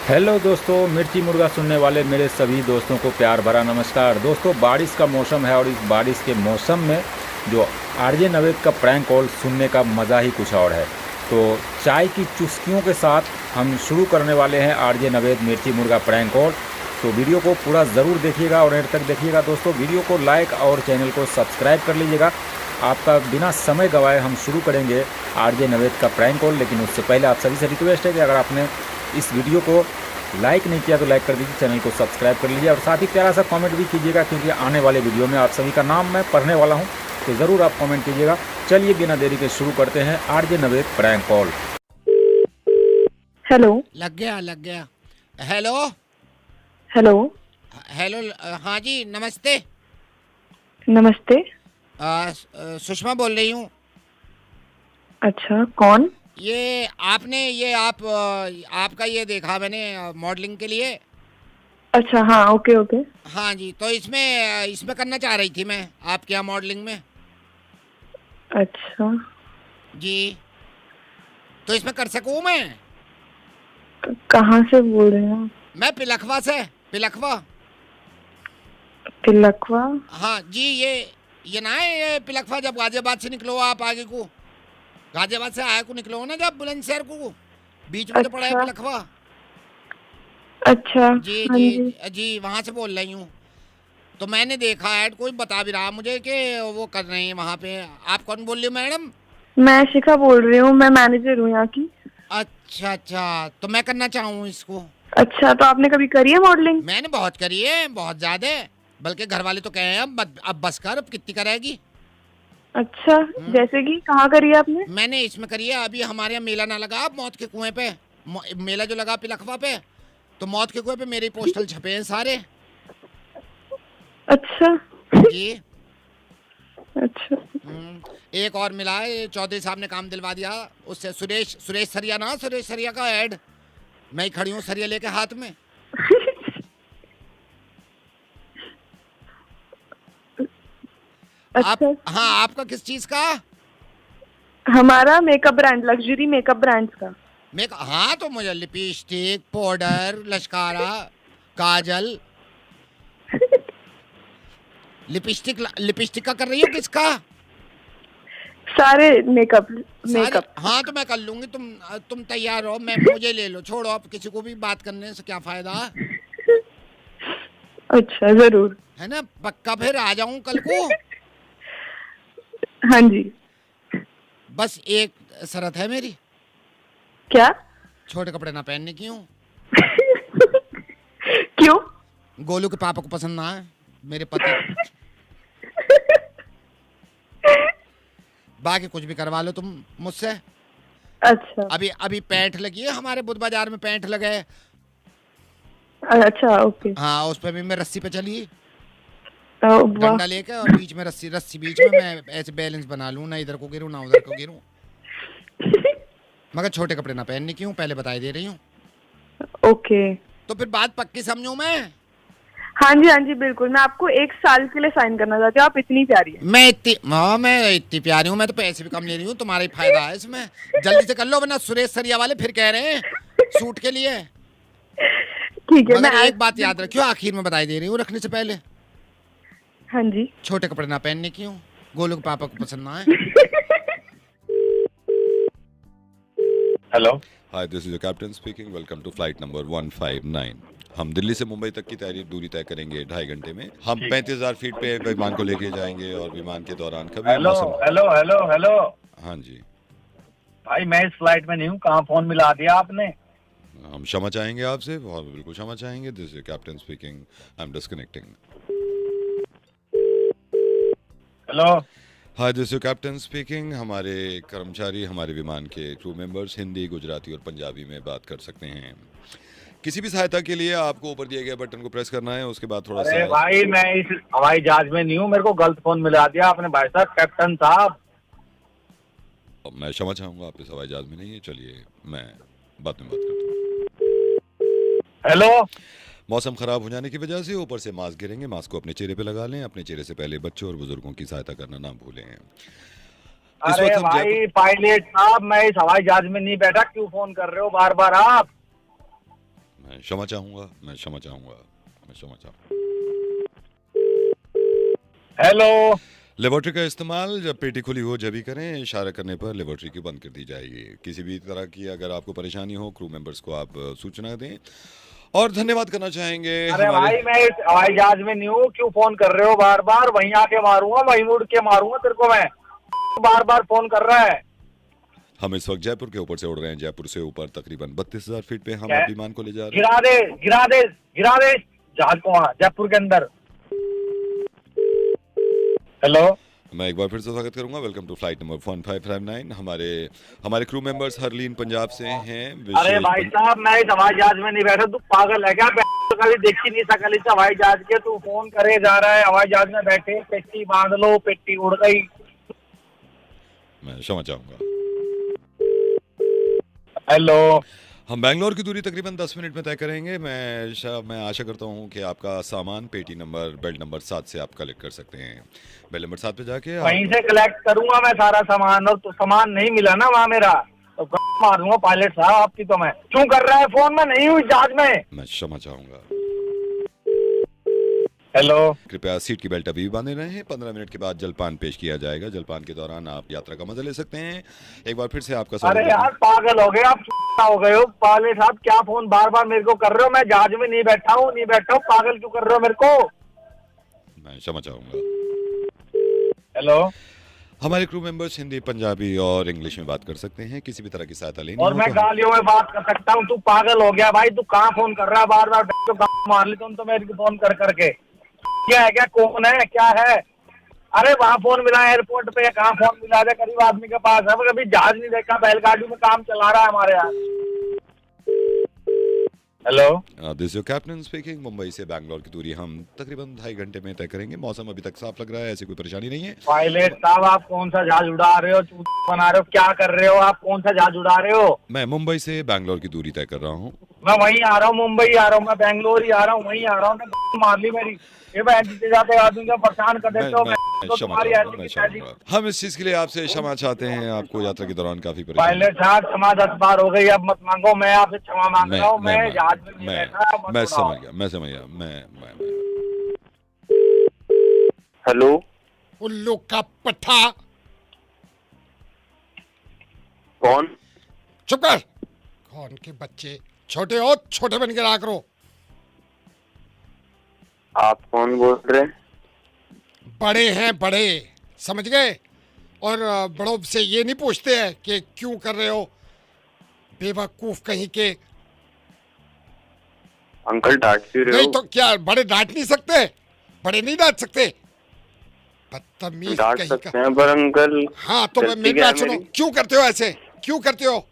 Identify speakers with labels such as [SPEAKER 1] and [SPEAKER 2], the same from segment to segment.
[SPEAKER 1] Hello दोस्तों, मिर्ची मुर्गा सुनने वाले मेरे सभी दोस्तों को प्यार भरा नमस्कार। दोस्तों, बारिश का मौसम है और इस बारिश के मौसम में जो आरजे नवेद का प्रैंक कॉल सुनने का मज़ा ही कुछ और है। तो चाय की चुस्कियों के साथ हम शुरू करने वाले हैं आरजे नवेद मिर्ची मुर्गा प्रैंक कॉल। तो वीडियो को पूरा ज़रूर देखिएगा और एंड तक देखिएगा। दोस्तों, वीडियो को लाइक और चैनल को सब्सक्राइब कर लीजिएगा। आपका बिना समय गवाए हम शुरू करेंगे आरजे नवेद का प्रैंक कॉल। लेकिन उससे पहले आप सभी से रिक्वेस्ट है कि अगर आपने इस वीडियो को लाइक नहीं किया तो लाइक कर दीजिए, चैनल को सब्सक्राइब कर लीजिए और साथ ही प्यारा सा कमेंट भी कीजिएगा, क्योंकि आने वाले वीडियो में आप सभी का नाम मैं पढ़ने वाला हूं, तो ज़रूर आप कमेंट कीजिएगा। चलिए बिना देरी के शुरू करते हैं RJ Naved prank call.
[SPEAKER 2] Hello.
[SPEAKER 3] लग गया। Hello
[SPEAKER 2] hello.
[SPEAKER 3] हेलो। हाँ जी, नमस्ते।
[SPEAKER 2] नमस्ते।
[SPEAKER 3] सुषमा बोल रही हूँ।
[SPEAKER 2] अच्छा, कौन?
[SPEAKER 3] ये आपका ये देखा मैंने मॉडलिंग के लिए।
[SPEAKER 2] अच्छा, हाँ, ओके ओके।
[SPEAKER 3] हाँ जी, तो इसमें करना चाह रही थी मैं आपके यहाँ मॉडलिंग में।
[SPEAKER 2] अच्छा,
[SPEAKER 3] जी, तो इसमें कर सकूँ मैं?
[SPEAKER 2] कहाँ से बोल रहे हैं आप?
[SPEAKER 3] मैं पिलखवा से। पिलखवा।
[SPEAKER 2] तिलकवा?
[SPEAKER 3] हाँ जी, ये ना है, ये पिलखवा। जब गाजियाबाद से निकलो आप आगे को, गाजियाबाद से आगे को निकलो ना, जब बुलंदशहर को बीच में तो पड़ा है
[SPEAKER 2] अच्छा
[SPEAKER 3] पिलखवा।
[SPEAKER 2] अच्छा।
[SPEAKER 3] जी
[SPEAKER 2] हाँ
[SPEAKER 3] जी
[SPEAKER 2] जी।
[SPEAKER 3] जी, वहाँ से बोल रही हूँ। तो मैंने देखा ऐड, कोई बता भी रहा मुझे कि वो कर रहे हैं वहाँ पे। आप कौन बोल रही हो मैडम?
[SPEAKER 2] मैं शिखा बोल रही हूँ, मैं मैनेजर हूँ यहाँ की।
[SPEAKER 3] अच्छा अच्छा, तो मैं करना चाहूँ इसको।
[SPEAKER 2] अच्छा, तो आपने कभी करी है मॉडलिंग?
[SPEAKER 3] मैंने बहुत करी है, बहुत ज्यादा। बल्कि घर वाले तो कहे हैं अब बस कर, अब कितनी करेगी।
[SPEAKER 2] अच्छा, जैसे कि कहाँ करी है आपने?
[SPEAKER 3] मैंने इसमें करी है। अभी हमारे यहाँ मेला ना लगा मौत के कुएं पे, मेला जो लगा पिलखवा पे, तो मौत के कुएं पे मेरे पोस्टल छपे हैं सारे।
[SPEAKER 2] अच्छा।
[SPEAKER 3] जी।
[SPEAKER 2] अच्छा।
[SPEAKER 3] एक और मिला है, चौधरी साहब ने काम दिलवा दिया उससे। सुरेश सरिया ना, सुरेश सरिया का ऐड। मैं ही खड़ी हूँ सरिया लेके हाथ में। आप?
[SPEAKER 2] अच्छा,
[SPEAKER 3] हाँ, आपका किस चीज का?
[SPEAKER 2] हमारा makeup brand, luxury makeup brands का।
[SPEAKER 3] हाँ, तो मुझे लिपस्टिक, पाउडर, लश्कारा, काजल। लिपस्टिक का कर रही हो? किसका?
[SPEAKER 2] सारे मेकअप।
[SPEAKER 3] सारे।
[SPEAKER 2] मेकअप।
[SPEAKER 3] हाँ, तो मैं कर लूंगी। तुम तैयार हो? मुझे ले लो, छोड़ो अब किसी को भी बात करने से क्या फायदा।
[SPEAKER 2] अच्छा, जरूर।
[SPEAKER 3] है ना? पक्का फिर आ जाऊं कल को।
[SPEAKER 2] हाँ जी।
[SPEAKER 3] बस एक शर्त है मेरी।
[SPEAKER 2] क्या?
[SPEAKER 3] छोटे कपड़े ना पहनने की हूँ।
[SPEAKER 2] क्यों?
[SPEAKER 3] गोलू के पापा को पसंद ना है, मेरे पति। बाकी कुछ भी करवा लो तुम मुझसे।
[SPEAKER 2] अच्छा
[SPEAKER 3] अभी पैंट लगी है हमारे बुध बाजार में, पैंट लगे।
[SPEAKER 2] अच्छा, ओके।
[SPEAKER 3] हाँ, उस पर भी मैं रस्सी पे चली,
[SPEAKER 2] वाह।
[SPEAKER 3] डंडा लेके, और बीच में रस्सी बीच में, मैं ऐसे बैलेंस बना लूं, ना इधर को गिरूं ना उधर को गिरूं। मगर छोटे कपड़े ना पहनने की हूँ, पहले बताई दे रही हूँ।
[SPEAKER 2] ओके।
[SPEAKER 3] तो फिर बात पक्की समझूं मैं?
[SPEAKER 2] हाँ जी हाँ जी, बिल्कुल। मैं आपको 1 साल के लिए साइन करना चाहती हूँ, आप इतनी प्यारी हैं।
[SPEAKER 3] मैं इतनी प्यारी हूँ। मैं तो पैसे भी कम ले रही हूँ, तुम्हारा ही फायदा है इसमें। जल्दी से कर लो, वरना सुरेश सरिया वाले फिर कह रहे हैं सूट के लिए।
[SPEAKER 2] ठीक है, मैं
[SPEAKER 3] मगर
[SPEAKER 2] आज
[SPEAKER 3] एक बात याद रखियो, आखिर में बताई दे रही हूँ रखने से पहले।
[SPEAKER 2] हाँ जी।
[SPEAKER 3] छोटे कपड़े ना पहनने की हूँ, गोलू के पापा को पसंद ना है।
[SPEAKER 4] Hello.
[SPEAKER 5] Hi, this is your captain speaking. Welcome to flight number 159. हम दिल्ली से मुंबई तक की दूरी तय करेंगे 2.5 घंटे में। हम 35,000 फीट पे विमान को लेके जाएंगे और विमान के दौरान कभी
[SPEAKER 4] हेलो
[SPEAKER 5] मौसम।
[SPEAKER 4] Hello hello hello.
[SPEAKER 5] हाँ जी,
[SPEAKER 4] भाई मैं इस फ्लाइट में नहीं हूँ, कहाँ फोन मिला दिया आपने?
[SPEAKER 5] हम क्षमा चाहेंगे आपसे, बहुत बिल्कुल क्षमा चाहेंगे। This is captain speaking, I am disconnecting.
[SPEAKER 4] Hello.
[SPEAKER 5] Hi, this is captain speaking. हमारे कर्मचारी, हमारे विमान के क्रू मेंबर्स हिंदी, गुजराती और पंजाबी में बात कर सकते हैं। किसी भी सहायता के लिए आपको ऊपर दिए गए बटन को प्रेस करना है, उसके बाद थोड़ा
[SPEAKER 4] अरे
[SPEAKER 5] सा।
[SPEAKER 4] भाई मैं इस हवाई जहाज में नहीं हूँ, मेरे को गलत फोन मिला दिया आपने भाई साहब, कैप्टन साहब।
[SPEAKER 5] मैं क्षमा चाहूंगा, आप इस हवाई जहाज में नहीं है। चलिए, मैं बाद में बात करता हूँ।
[SPEAKER 4] हेलो।
[SPEAKER 5] मौसम खराब हो जाने की वजह से ऊपर से मास्क गिरेंगे, मास्क को अपने चेहरे पे लगा लें। अपने चेहरे से पहले बच्चों और बुजुर्गों की सहायता करना ना भूलें। इस
[SPEAKER 4] अरे
[SPEAKER 5] वक्त हम
[SPEAKER 4] भाई पायलट साहब, मैं इस हवाई जहाज में नहीं बैठा, क्यों फोन कर रहे हो बार बार आप?
[SPEAKER 5] मैं मैं क्षमा चाहूँगा, मैं क्षमा चाहूँगा, मैं क्षमा चाहूँगा।
[SPEAKER 4] हेलो।
[SPEAKER 5] लेबोरेटरी का इस्तेमाल जब पेटी खुली हो जब ही करें, इशारा करने पर लेबोरेटरी की बंद कर दी जाएगी। किसी भी तरह की अगर आपको परेशानी हो, क्रू मेंबर्स को आप सूचना दें। और धन्यवाद करना चाहेंगे
[SPEAKER 4] अरे भाई मैं इस हवाई जहाज में नहीं हूँ, क्यों फोन कर रहे हो बार बार? वहीं आके मारूंगा, वहीं मुड़ के मारूंगा तेरे को मैं। बार बार फोन कर रहा है।
[SPEAKER 5] हम इस वक्त जयपुर के ऊपर से उड़ रहे हैं। जयपुर से ऊपर तकरीबन 32,000 फीट पे हम
[SPEAKER 4] क्या?
[SPEAKER 5] विमान को ले जा रहे हैं।
[SPEAKER 4] गिरा दे गिरा दे गिरा दे जहाज को वहाँ जयपुर के अंदर। हेलो,
[SPEAKER 5] मैं एक बार फिर से स्वागत करूंगा। Welcome to flight number 1559। हमारे क्रू मेंबर्स हरलीन पंजाब से हैं।
[SPEAKER 4] अरे भाई साहब मैं इस हवाई जहाज में नहीं बैठा, तू पागल है क्या? कभी देखी नहीं सकल इस हवाई जहाज के, तू फोन करे जा रहा है। हवाई जहाज में बैठे, पेटी बांध लो, पेटी उड़ गई।
[SPEAKER 5] मैं क्षमा चाहूंगा।
[SPEAKER 4] हेलो,
[SPEAKER 5] हम बैंगलोर की दूरी तकरीबन 10 मिनट में तय करेंगे। मैं आशा करता हूं कि आपका सामान पेटी नंबर बेल्ट नंबर 7 से आप कलेक्ट कर सकते हैं। बेल्ट नंबर 7 पे जाके
[SPEAKER 4] वहीं से कलेक्ट करूंगा मैं सारा सामान। और तो सामान नहीं मिला ना वहाँ मेरा, तो मार दूंगा पायलट साहब आपकी। तो मैं क्यों कर रहा है फोन? में नहीं हूँ जहाज में।
[SPEAKER 5] मैं क्षमा चाहूंगा।
[SPEAKER 4] हेलो,
[SPEAKER 5] कृपया सीट की बेल्ट अभी भी बांधे रहें। 15 मिनट के बाद जलपान पेश किया जाएगा। जलपान के दौरान आप यात्रा का मजा ले सकते हैं। एक बार फिर से आपका स्वागत
[SPEAKER 4] अरे
[SPEAKER 5] है।
[SPEAKER 4] यार पागल हो गए आप, हो गए हो पायलट साहब। क्या फोन बार बार मेरे को कर रहे हो? मैं जहाज में नहीं बैठा हूँ, नहीं बैठा हूँ। पागल क्यों कर रहे हो मेरे को?
[SPEAKER 5] मैं क्षमा चाहूंगा।
[SPEAKER 4] हेलो,
[SPEAKER 5] हमारे क्रू मेंबर्स हिंदी, पंजाबी और इंग्लिश में बात कर सकते हैं। किसी भी तरह की सहायता लेनी
[SPEAKER 4] और
[SPEAKER 5] हो
[SPEAKER 4] मैं
[SPEAKER 5] तो
[SPEAKER 4] गालियों में बात कर सकता हूँ? तू पागल हो गया भाई। तू कहाँ फोन कर रहा है बार बार? तो मार ली तुम तो मेरे को फोन कर करके। क्या है, क्या कौन है, क्या है? अरे वहाँ फोन मिला एयरपोर्ट पे, कहाँ फोन मिला है? गरीब आदमी के पास है। कभी जहाज नहीं देखा, बैलगाड़ी में काम चला रहा है हमारे यहाँ। Hello,
[SPEAKER 5] this your captain speaking. Mumbai से बैंगलोर की दूरी हम तकरीबन 2.5 घंटे में तय करेंगे। मौसम अभी तक साफ लग रहा है, ऐसी कोई परेशानी नहीं है।
[SPEAKER 4] पायलट साहब आप कौन सा जहाज उड़ा रहे हो? चूत बना रहे हो? क्या कर रहे हो आप? कौन सा जहाज उड़ा रहे हो?
[SPEAKER 5] मैं मुंबई से बैंगलोर की दूरी तय कर रहा हूँ।
[SPEAKER 4] मैं वहीं आ रहा हूँ, मुंबई आ रहा हूँ, मैं बेंगलोर ही आ रहा हूँ, वहीं आ रहा हूँ। मार ली मेरी। ये मैं जीते जाते आदमी को परेशान कर देते हो।
[SPEAKER 5] मैं
[SPEAKER 4] तो
[SPEAKER 5] क्षमा
[SPEAKER 4] तुम्हारी
[SPEAKER 5] चाहूंगा, मैं
[SPEAKER 4] ऐसी
[SPEAKER 5] क्षमा चाहूंगा। हम इस चीज के लिए आपसे क्षमा चाहते हैं। आपको यात्रा के दौरान काफी परेशानी।
[SPEAKER 4] पायलट साहब क्षमा 10 बार हो गई, अब मत मांगो। मैं आपसे क्षमा मांग रहा हूँ। मैं जहाज में नहीं बैठा, मत
[SPEAKER 5] मैं
[SPEAKER 4] उड़ाओ।
[SPEAKER 5] समझ गया, मैं समझ गया। मैं
[SPEAKER 6] हेलो,
[SPEAKER 3] उल्लू का पट्टा।
[SPEAKER 6] कौन?
[SPEAKER 3] चुप कर। कौन के बच्चे? छोटे हो, छोटे बन के रहा करो।
[SPEAKER 6] आप कौन बोल रहे हैं?
[SPEAKER 3] बड़े हैं बड़े, समझ गए? और बड़ों से ये नहीं पूछते हैं कि क्यों कर रहे हो। बेवकूफ कहीं के।
[SPEAKER 6] अंकल डांट क्यों रहे
[SPEAKER 3] नहीं
[SPEAKER 6] हो?
[SPEAKER 3] तो क्या बड़े डांट नहीं सकते? बड़े नहीं डांट सकते? बदतमीज
[SPEAKER 6] डांट
[SPEAKER 3] कहीं
[SPEAKER 6] सकते
[SPEAKER 3] का।
[SPEAKER 6] हैं पर अंकल
[SPEAKER 3] हाँ तो
[SPEAKER 6] गलती
[SPEAKER 3] मेरी
[SPEAKER 6] क्या है
[SPEAKER 3] बात सुनो।
[SPEAKER 6] मेरी?
[SPEAKER 3] क्यों करते हो ऐसे? क्यों करते हो?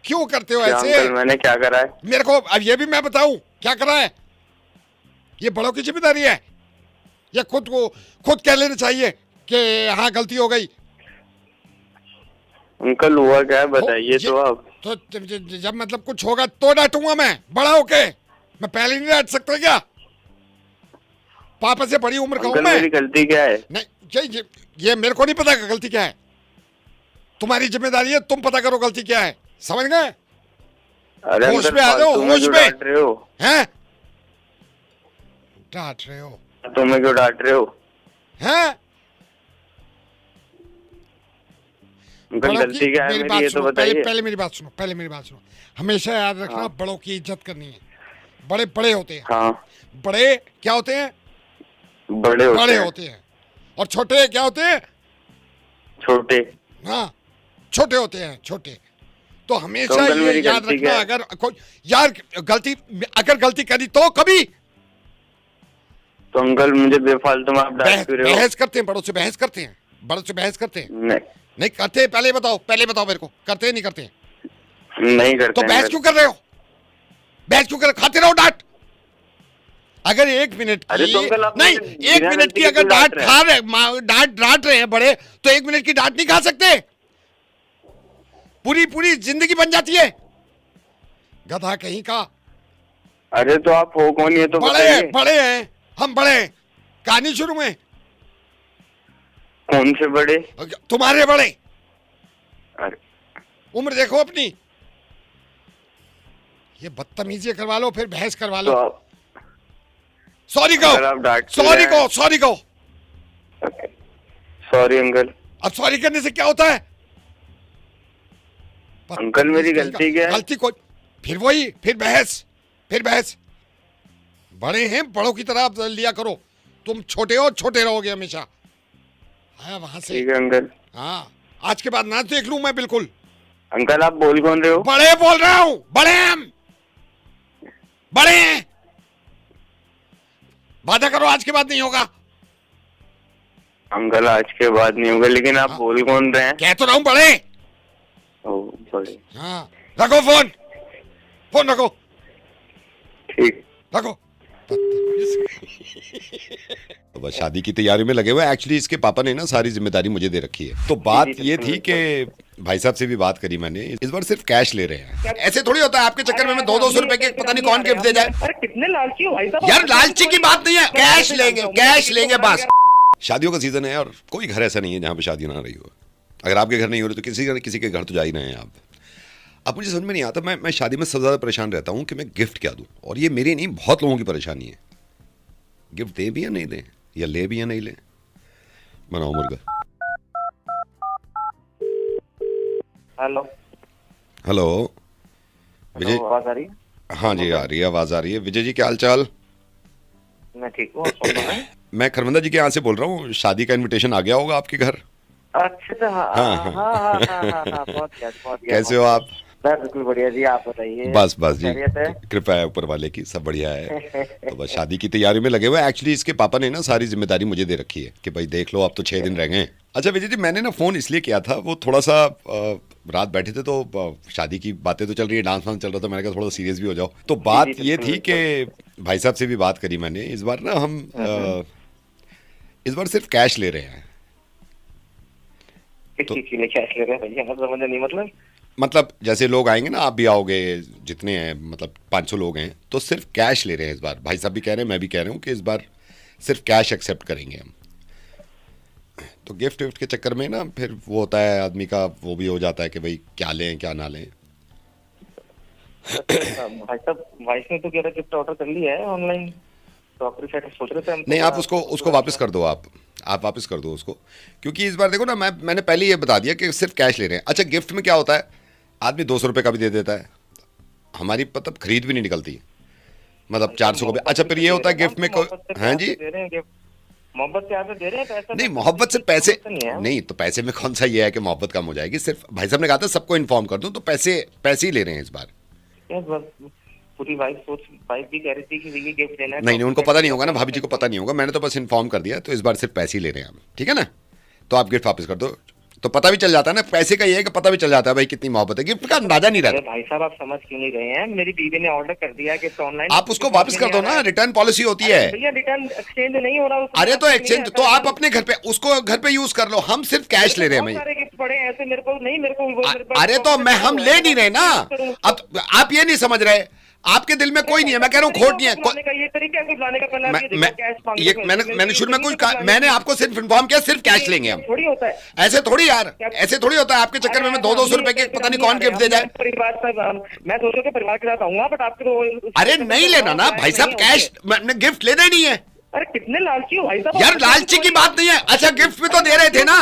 [SPEAKER 3] क्यों करते हो
[SPEAKER 6] क्या
[SPEAKER 3] ऐसे?
[SPEAKER 6] अंकल मैंने क्या करा है?
[SPEAKER 3] मेरे को अब ये भी मैं बताऊं क्या करा है? ये बड़ों की जिम्मेदारी है। ये खुद कह लेना चाहिए कि हाँ गलती हो गई।
[SPEAKER 6] अंकल हुआ क्या है बताइए तो आप।
[SPEAKER 3] तो जब मतलब कुछ होगा तो डांटूंगा मैं, बड़ा होके। मैं पहले नहीं डांट सकता क्या? पापा से बड़ी उम्र का हूं
[SPEAKER 6] अंकल
[SPEAKER 3] मैं।
[SPEAKER 6] मेरी गलती क्या है?
[SPEAKER 3] नहीं ये मेरे को नहीं पता कि गलती क्या है। तुम्हारी जिम्मेदारी है, तुम पता करो गलती क्या है। समझ गए?
[SPEAKER 6] अरे
[SPEAKER 3] होश
[SPEAKER 6] अंकल
[SPEAKER 3] में आ जाओ,
[SPEAKER 6] फालतू में
[SPEAKER 3] होश
[SPEAKER 6] क्यों
[SPEAKER 3] में।
[SPEAKER 6] डांट रहे हो?
[SPEAKER 3] हैं? डांट रहे हो?
[SPEAKER 6] तुम्हें क्यों डांट रहे हो?
[SPEAKER 3] हैं?
[SPEAKER 6] अंकल
[SPEAKER 3] बड़ों
[SPEAKER 6] गलती
[SPEAKER 3] की
[SPEAKER 6] क्या है
[SPEAKER 3] मेरी
[SPEAKER 6] मेरी
[SPEAKER 3] बात
[SPEAKER 6] ये तो
[SPEAKER 3] सुनो, पहले
[SPEAKER 6] बताइए।
[SPEAKER 3] पहले मेरी बात सुनो, पहले मेरी बात सुनो। हमेशा याद रखना,
[SPEAKER 6] हाँ।
[SPEAKER 3] बड़ों की इज्जत करनी है। बड़े बड़े होते हैं।
[SPEAKER 6] हाँ,
[SPEAKER 3] बड़े क्या होते हैं?
[SPEAKER 6] बड़े
[SPEAKER 3] बड़े
[SPEAKER 6] हैं।
[SPEAKER 3] होते हैं। और छोटे क्या होते हैं?
[SPEAKER 6] छोटे।
[SPEAKER 3] हाँ, छोटे होते हैं, छोटे। तो हमेशा
[SPEAKER 6] तो अंकल
[SPEAKER 3] ये
[SPEAKER 6] मेरी
[SPEAKER 3] याद
[SPEAKER 6] गलती
[SPEAKER 3] रखना,
[SPEAKER 6] क्या है?
[SPEAKER 3] अगर कोई यार अगर गलती करी तो कभी
[SPEAKER 6] तो अंकल मुझे बेफालतू में आप डांट क्यों रहे हो?
[SPEAKER 3] बहस करते हैं, बड़ों से बहस करते हैं, बड़ों से बहस करते हैं।
[SPEAKER 6] नहीं,
[SPEAKER 3] नहीं करते? पहले बताओ मेरे को, करते हैं नहीं करते हैं?
[SPEAKER 6] नहीं करते
[SPEAKER 3] तो बहस
[SPEAKER 6] अंकल।
[SPEAKER 3] क्यों कर रहे हो? बहस क्यों कर? खाते रहो डांट। अगर 1 मिनट
[SPEAKER 6] अरे
[SPEAKER 3] की
[SPEAKER 6] तो अंकल आप
[SPEAKER 3] नहीं,
[SPEAKER 6] मुझे
[SPEAKER 3] 1
[SPEAKER 6] बिना
[SPEAKER 3] मिनट
[SPEAKER 6] गलती
[SPEAKER 3] की
[SPEAKER 6] के
[SPEAKER 3] अगर
[SPEAKER 6] क्यों
[SPEAKER 3] डांट
[SPEAKER 6] डांट रहे
[SPEAKER 3] खा रहे डांट रहे हैं बड़े, तो 1 मिनट की डांट नहीं खा सकते? पूरी जिंदगी बन जाती है। गधा कहीं का।
[SPEAKER 6] अरे तो आप हो कौन ये तो बताइए।
[SPEAKER 3] बड़े हैं हम, बड़े हैं। कहानी शुरू में
[SPEAKER 6] कौन से बड़े?
[SPEAKER 3] तुम्हारे बड़े।
[SPEAKER 6] अरे
[SPEAKER 3] उम्र देखो अपनी। ये बदतमीजी करवा लो फिर बहस करवा
[SPEAKER 6] तो
[SPEAKER 3] लो।
[SPEAKER 6] आप
[SPEAKER 3] सॉरी
[SPEAKER 6] अगर आप
[SPEAKER 3] कहो,
[SPEAKER 6] डांट
[SPEAKER 3] सॉरी
[SPEAKER 6] रहे हैं-
[SPEAKER 3] कहो, सॉरी कहो।
[SPEAKER 6] Sorry uncle.
[SPEAKER 3] अब सॉरी करने से क्या होता है?
[SPEAKER 6] अंकल, मेरी गलती क्या है?
[SPEAKER 3] गलती कोई, फिर वही, फिर बहस। बड़े हैं, बड़ों की तरह आप लिया करो। तुम छोटे हो, छोटे रहोगे हमेशा। हाँ, वहां से।
[SPEAKER 6] ठीक है अंकल।
[SPEAKER 3] हाँ, आज के बाद ना देख लूं मैं बिल्कुल।
[SPEAKER 6] अंकल, आप बोल कौन रहे हो?
[SPEAKER 3] बड़े बोल रहा हूं, बड़े हैं हम, बड़े हैं। वादा करो आज के बाद नहीं होगा।
[SPEAKER 6] अंकल, आज के बाद नहीं होगा, लेकिन आप बोल कौन रहे हैं?
[SPEAKER 3] कह तो रहा हूं बड़े।
[SPEAKER 6] ओ, बड़े।
[SPEAKER 3] हाँ, रखो फोन रखो,
[SPEAKER 6] ठीक।
[SPEAKER 3] रखो।
[SPEAKER 5] तो बस शादी की तैयारी में लगे हुए। एक्चुअली इसके पापा ने ना सारी जिम्मेदारी मुझे दे रखी है। तो बात ये थी कि भाई साहब से भी बात करी मैंने, इस बार सिर्फ कैश ले रहे हैं। ऐसे थोड़ी होता है आपके चक्कर में मैं 200 रुपए के पता नहीं कौन गिफ्ट दे जाए।
[SPEAKER 4] अरे कितने लालची हो भाई साहब।
[SPEAKER 5] यार लालची की बात नहीं है, कैश लेंगे बस। शादियों का सीजन है और कोई घर ऐसा नहीं है जहाँ पे शादी ना रही हो। अगर आपके घर नहीं हो रही तो किसी के घर तो जा ही रहे हैं आप। अब मुझे समझ में नहीं आता, मैं शादी में सबसे ज़्यादा परेशान रहता हूँ कि मैं गिफ्ट क्या दूँ। और ये मेरी नहीं, बहुत लोगों की परेशानी है। गिफ्ट दें भी या नहीं दें, या ले भी या नहीं लें। बनाओ मुर्गा।
[SPEAKER 6] हेलो।
[SPEAKER 5] हेलो विजय।
[SPEAKER 6] आवाज आ रही है?
[SPEAKER 5] हाँ जी, आ रही है, आवाज़ आ रही है। विजय जी, क्या हाल चाल?
[SPEAKER 6] मैं ठीक हूँ। आप कौन बोल रहे हैं?
[SPEAKER 5] मैं खरमंदा जी के यहाँ से बोल रहा हूँ। शादी का इनविटेशन आ गया होगा आपके घर।
[SPEAKER 6] अच्छा, हाँ, बहुत गया।
[SPEAKER 5] कैसे हो आप?
[SPEAKER 6] मैं बिल्कुल बढ़िया जी, आप बताइए।
[SPEAKER 5] बस जी,
[SPEAKER 6] खैरियत है?
[SPEAKER 5] कृपा है ऊपर वाले की, सब बढ़िया है। तो बस शादी की तैयारी में लगे हुए। एक्चुअली इसके पापा ने ना सारी जिम्मेदारी मुझे दे रखी है कि भाई देख लो, अब तो 6 दिन रह गए। अच्छा विजय जी, मैंने ना फ़ोन इसलिए किया था, वो थोड़ा सा रात बैठे थे तो शादी की बातें तो चल रही है, डांस वांस चल रहा था, मैंने कहा थोड़ा सीरियस भी हो जाओ। तो बात ये थी कि भाई साहब से भी बात करी मैंने, इस बार ना हम इस बार सिर्फ कैश ले रहे हैं।
[SPEAKER 6] किस चीज़ के लिए कैश ले रहे हैं भैया? समझ नहीं।
[SPEAKER 5] मतलब जैसे लोग आएंगे ना, आप भी आओगे, जितने हैं मतलब 500 लोग हैं, तो सिर्फ कैश ले रहे हैं इस बार। भाई साहब भी कह रहे हैं, मैं भी कह रहा हूँ कि इस बार सिर्फ कैश एक्सेप्ट करेंगे हम। तो गिफ्ट के चक्कर में ना फिर वो होता है आदमी का, वो भी हो जाता है कि भाई क्या लें क्या ना लें।
[SPEAKER 6] भाई साहब, वाइफ ने तो कह रहा गिफ्ट ऑर्डर कर लिया है ऑनलाइन, क्रॉकरी सेट सोच रहे थे हम।
[SPEAKER 5] नहीं, आप उसको वापस कर दो। आप वापस कर दो उसको, क्योंकि इस बार देखो ना, मैंने पहले ये बता दिया कि सिर्फ कैश ले रहे हैं। अच्छा, गिफ्ट में क्या होता है, आदमी 200 रुपये का भी दे देता है, हमारी मतलब खरीद भी नहीं निकलती, मतलब 400 का भी। अच्छा, फिर ये होता है गिफ्ट में कोई, हाँ जी,
[SPEAKER 6] मोहब्बत से आप दे रहे हैं पैसा?
[SPEAKER 5] नहीं, मोहब्बत से पैसे नहीं, तो पैसे में कौन सा ये है कि मोहब्बत कम हो जाएगी। सिर्फ भाई साहब ने कहा था सबको इन्फॉर्म कर दूं, तो पैसे ही ले रहे हैं इस बार।
[SPEAKER 6] पूरी वाइफ भी कह रही थी कि ये गिफ्ट देना है।
[SPEAKER 5] नहीं, उनको पता नहीं होगा ना, भाभी जी को पता नहीं होगा, मैंने तो बस इन्फॉर्म कर दिया। तो इस बार सिर्फ पैसे ही ले रहे हैं हम, ठीक है ना? तो आप गिफ्ट वापस कर दो, तो पता भी चल जाता है ना, पैसे का ये है कि पता भी चल जाता है भाई कितनी मोहब्बत है। गिफ्ट का अंदाजा नहीं रहता।
[SPEAKER 6] भाई साहब, आप समझ क्यों नहीं रहे हैं? मेरी बीवी ने ऑर्डर कर दिया है गिफ्ट ऑनलाइन।
[SPEAKER 5] आप उसको वापस कर दो ना, रिटर्न पॉलिसी होती है।
[SPEAKER 6] भैया, रिटर्न एक्सचेंज नहीं हो रहा।
[SPEAKER 5] अरे तो एक्सचेंज तो आप अपने घर पे उसको घर पे यूज कर लो, हम सिर्फ कैश ले रहे हैं भाई।
[SPEAKER 6] गिफ्ट पड़े ऐसे मेरे को
[SPEAKER 5] अरे तो हम ले नहीं रहे ना। अब आप ये नहीं समझ रहे, आपके दिल में कोई नहीं है, मैं कह रहा हूँ खोट नहीं है।
[SPEAKER 6] ये तरीका है लाने का।
[SPEAKER 5] मैंने शुरू में कुछ मैंने आपको सिर्फ इन्फॉर्म किया, सिर्फ कैश लेंगे हम।
[SPEAKER 6] थोड़ी होता है
[SPEAKER 5] ऐसे थोड़ी यार, ऐसे थोड़ी होता है। आपके चक्कर में मैं 200 रुपए के पता नहीं कौन गिफ्ट दे जाए।
[SPEAKER 6] परिवार साहब, मैं सोचो कि परिवार के साथ आऊंगा, बट आपके तो
[SPEAKER 5] अरे नहीं लेना ना भाई साहब, कैश गिफ्ट लेना ही नहीं है।
[SPEAKER 6] अरे कितने लालची हो भाई साहब।
[SPEAKER 5] यार लालची की बात नहीं है। अच्छा, गिफ्ट भी तो दे रहे थे ना,